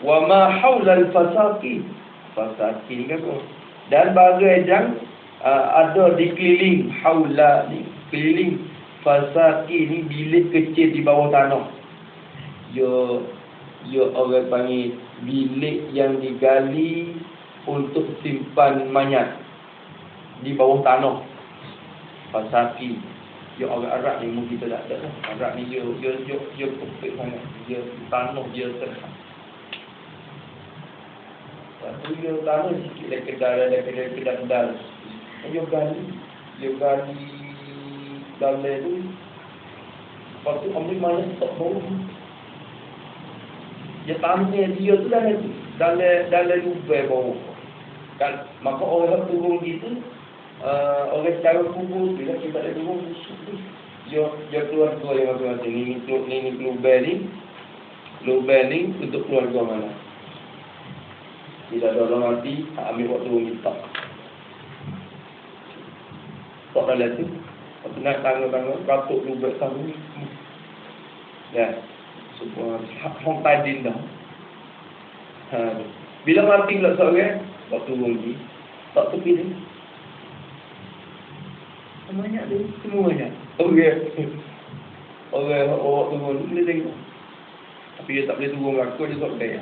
Wa ma haula al-fasaqi. Fasaqi ni kan apa? Dan bagai yang ada di keliling haula ni, keliling fasaqi ni bilik kecil di bawah tanah. Ya orang panggil bilik yang digali untuk simpan mayat di bawah tanah. Fasaqi. Ya orang Arab ni mungkin kita tak ada lah. Arab ni dia perfect sangat. Dia tanah dia terhad. Lepas dia tanah sikit dari kedal. Dia gali dalam tu. Lepas tu ambil mayat tak bawah. Dia tanah dia tu dalam lubang bawah. Kan, maka orang turun gitu, orang cara kubur tu lah, kita ada turun busuk tu. Dia keluarga yang masing-masing. Ini lubang ni untuk keluarga mana. Tidak ada orang mati, ambil waktu minta. Tak dalam tu. Lepas nak tangga-tangga, katuk lubang tahu ni. Ya. Semua hong tadin dah. Bila mati pula seorang, waktu rugi, tak tepi dia. Banyak dia, semuanya. Orang bawa turun, dia tengok. Tapi dia tak boleh turun belakang, dia tak boleh.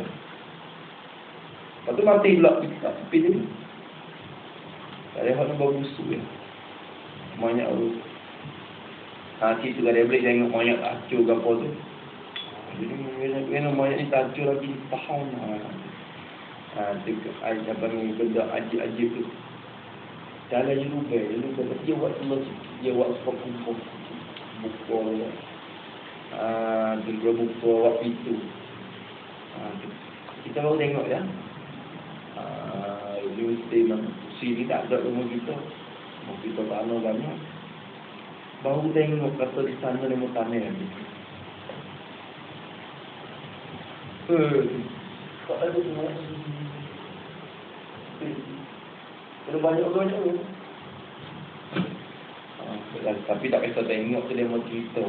Lepas tu mati pula, tak tepi dia. Tak ada orang bawa busuk dia. Banyak orang. Situ kan dia boleh tengok banyak acur ke apa tu. Jadi, kena banyak ni tak acur lagi, tahan. Apa ni, benda ajib-ajib tu. Jalan je lupa. Dia buat semua sikit. Dia buat sebab buka. Dia buka buat pintu. Kita baru tengok ya. Universiti mana. Kursi ni tak ada rumah kita. Rumah kita tanah banyak. Baru tengok kata di sana dia mau tanah lagi. Tak ada semua. Ada banyak-banyak pun. Tapi tak kisah tengok tu dia mau cerita.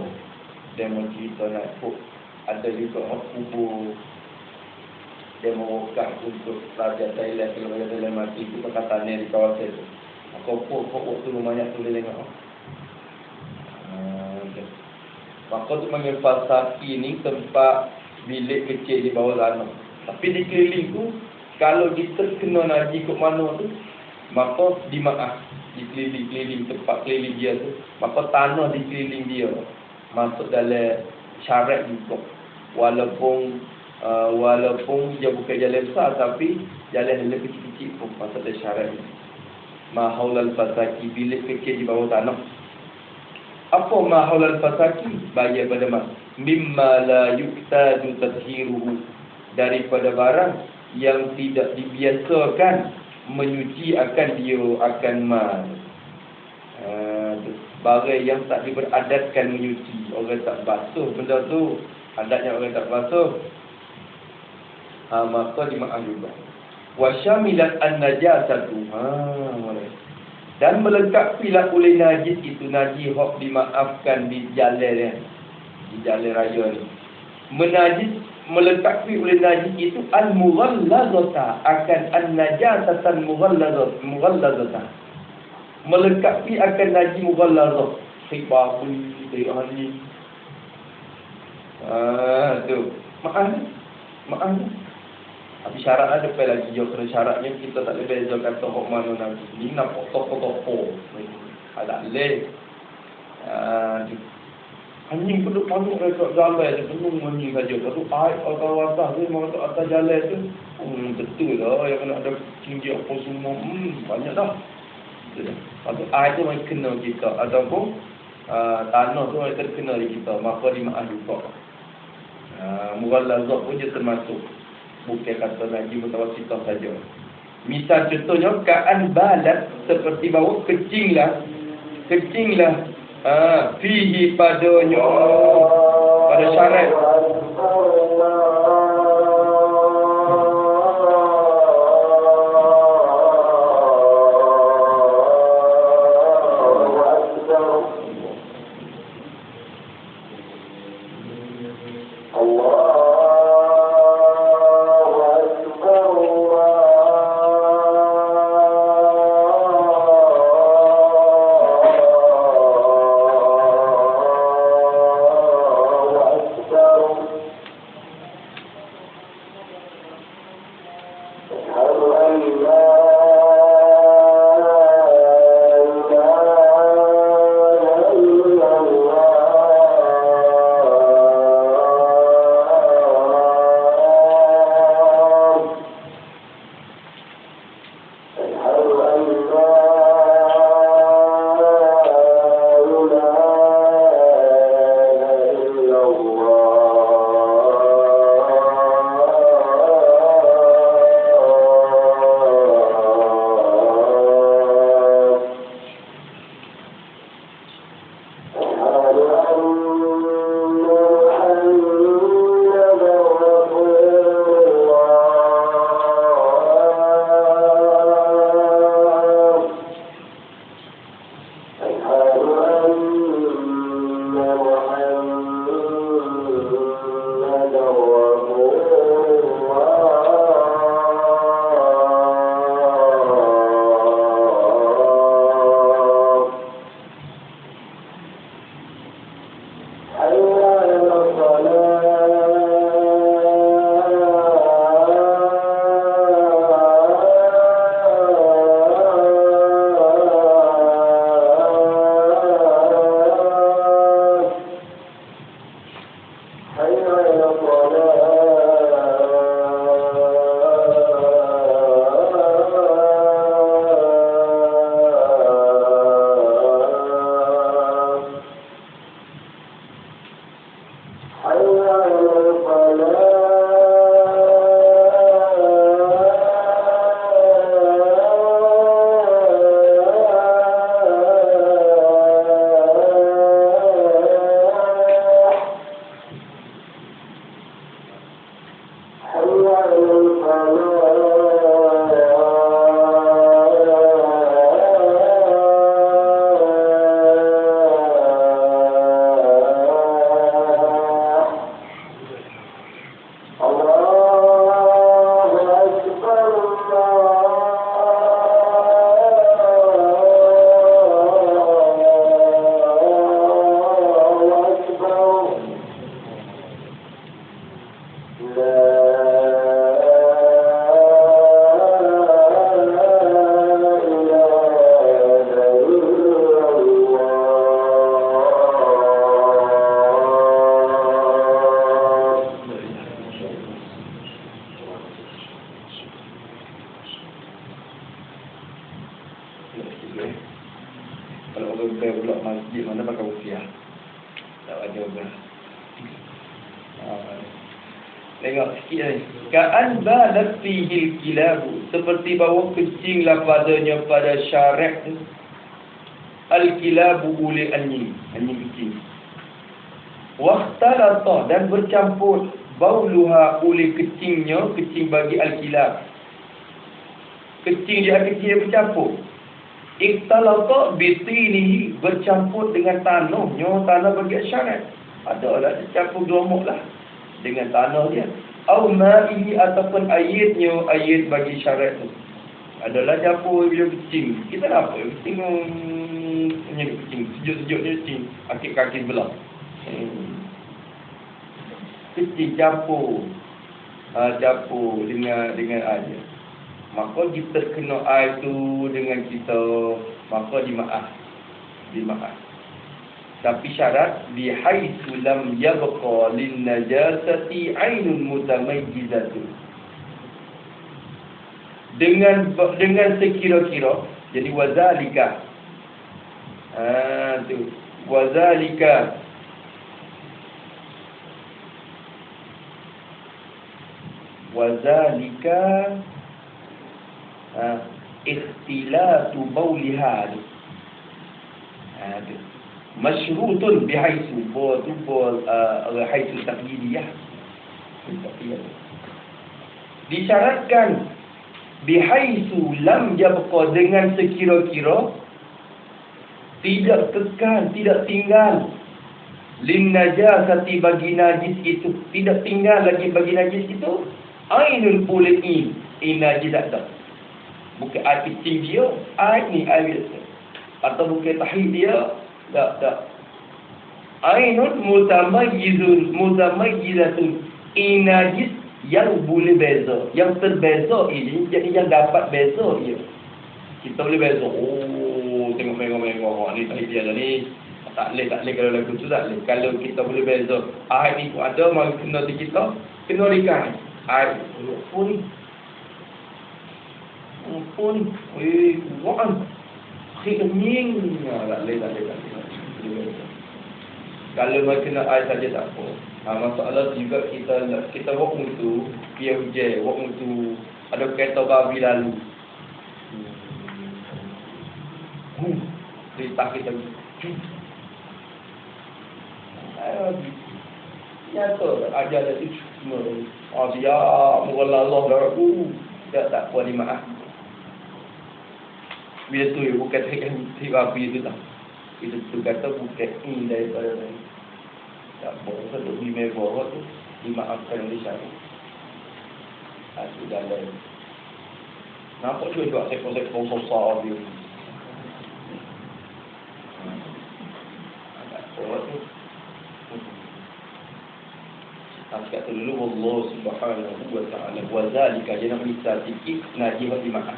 Dia mau cerita nak ada juga kubur. Dia mau wakaf untuk Raja Thailand. Kalau Raja Thailand mati tu perkataannya di kawasan tu. Kau waktu banyak tu dia tengok. Maka tu panggil fasaqi ni tempat bilik kecil di bawah tanah. Tapi di keliling tu, kalau kita kena najis kat mana tu, maka dimaaf di keliling tempat keliling dia tu, maka tanah di keliling dia masuk dalam syarat juga. Walaupun dia bukan jalan besar, tapi jalan yang kecil-kecil pun masuk dalam syarat ni. Mahaulal fasaqi, bilik kecil di bawah tanah. Apa mahaulal fasaqi? Bayar pada mas. Mimma la yuktadu tathiruhu, daripada barang yang tidak dibiasakan menyuci akan dia akan mas. Barang yang tak diberadatkan menyuci, orang tak basuh benda tu, adatnya orang tak basuh, maka dimaaf juga. Wa syamilat an-najasatu, dan melengkapilah oleh najis itu, najis hok dimaafkan di jalan raya ni. Melengkapi oleh najis itu al-mughallazata, akan an-najasatan mughallazata. Melengkapi akan najis mughallazah. Khibah pun dari ahli. Tu. Maaf. Tapi syarat ada apa lagi? Kerana syaratnya kita tak boleh beza kata hok mana najis. Ni nampak toko-toko. Tak boleh. Anjing pun duduk panuk dekat jalan tu, penuh anjing saja. Lepas tu air atas tu, memang atas jalan tu, betul lah yang kena ada tinggi apa semua, banyak dah. Lepas tu air tu memang kena kita, ataupun tanah tu memang terkena di kita, maka dimaaf juga. Mughallazah pun dia termasuk, bukan kata lagi mutawasitah saja. Misal contohnya, ka'an balat, seperti bau kecinglah fihi padanya pada syarat. Kalau orang pula masjid mana pakai usia. Tak ada orang. Tengok sikit ni. Ka'an balat fihil kilabu. Seperti bahawa kencinglah padanya pada syarat al-kilabu oleh anjing. Anjing kecing. Wahtalata dan bercampur bauluha oleh kecingnya, kecing bagi al-kilab. Kecing dia kecil bercampur. Iktalata bitinihi bercampur dengan tanahnya, tanah bagi syarat. Adalah campur gemuk lah dengan tanah dia. Au ma'ihi ataupun airnya, air bagi syarat tu. Adalah campur bila kecing. Kita nak apa? Kecing punya kecing, sejuk-sejuknya kecing, akik kaki belah. Kecing campur. Campur dengan air. Maka kita kena air tu dengan kita, maka dimaaf. Tapi syarat bihaitsu lam yabqa lin najasati ainun mutamayyizatun. Dengan sekira-kira, jadi wazalika. Tu wazalika ikhtilatu bauliha. Masyrutun bihaisu. Bo tu bo haisu taqyidiyah. Disyaratkan bihaisu lam yabqa, dengan sekira-kira tidak kekal, tidak tinggal lin najasati, bagi najis itu, tidak tinggal lagi bagi najis itu ainul pulin, najis ada. Bukan air kecil dia, air ni air biasa. Atau bukan tahid dia, tak. Ainul mutamayyizun, mutamayyizatun, najis yang boleh beza, yang terbeza ini, jadi yang dapat beza ia. Kita boleh beza. Oh, tengok mengok-mengok ni tahid dia ni. Tak boleh kalau lagu tu tak boleh. Kalau kita boleh beza, air ni pun ada, mari kena di kita, kena dikan. Air pun kuat. Khidming. Tak boleh. Kalau mari kena air saja tak apa. Masalah juga kita buat mutu, dia hujan, buat mutu, ada kereta babi lalu. Cerita kita nyata ajar dia tu semua. Dia mula Allah dah tak puas maaf. Bila tu bukan tiba api itu tak. Itu tu kata bukan ini daripada lain. Tak boleh satu di mewah tu dimaafkan di sana. Itu jalan. Nampak juga sektor-sektor besar dia. Orang tu Askat dulu Allah Subhanahu wa ta'ala wa zalika, jangan bisa sikit najih wa dimaaf.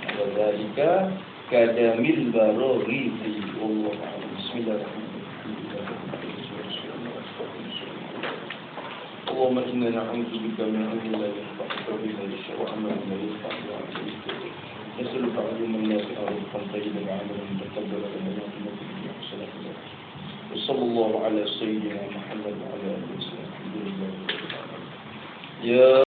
Wa zalika kadamil barori Allah ta'ala. Bismillahirrahmanirrahim. اللهم إنا نعوذ بك من علم لا ينفع ومن الشر وعمل لا ينفع نسألك علما نافعا ورزقا طيبا وعملا متقبلا ومغفرة في حسنة وصلى الله على سيدنا محمد وعلى آله وصحبه وسلم. الحمد لله.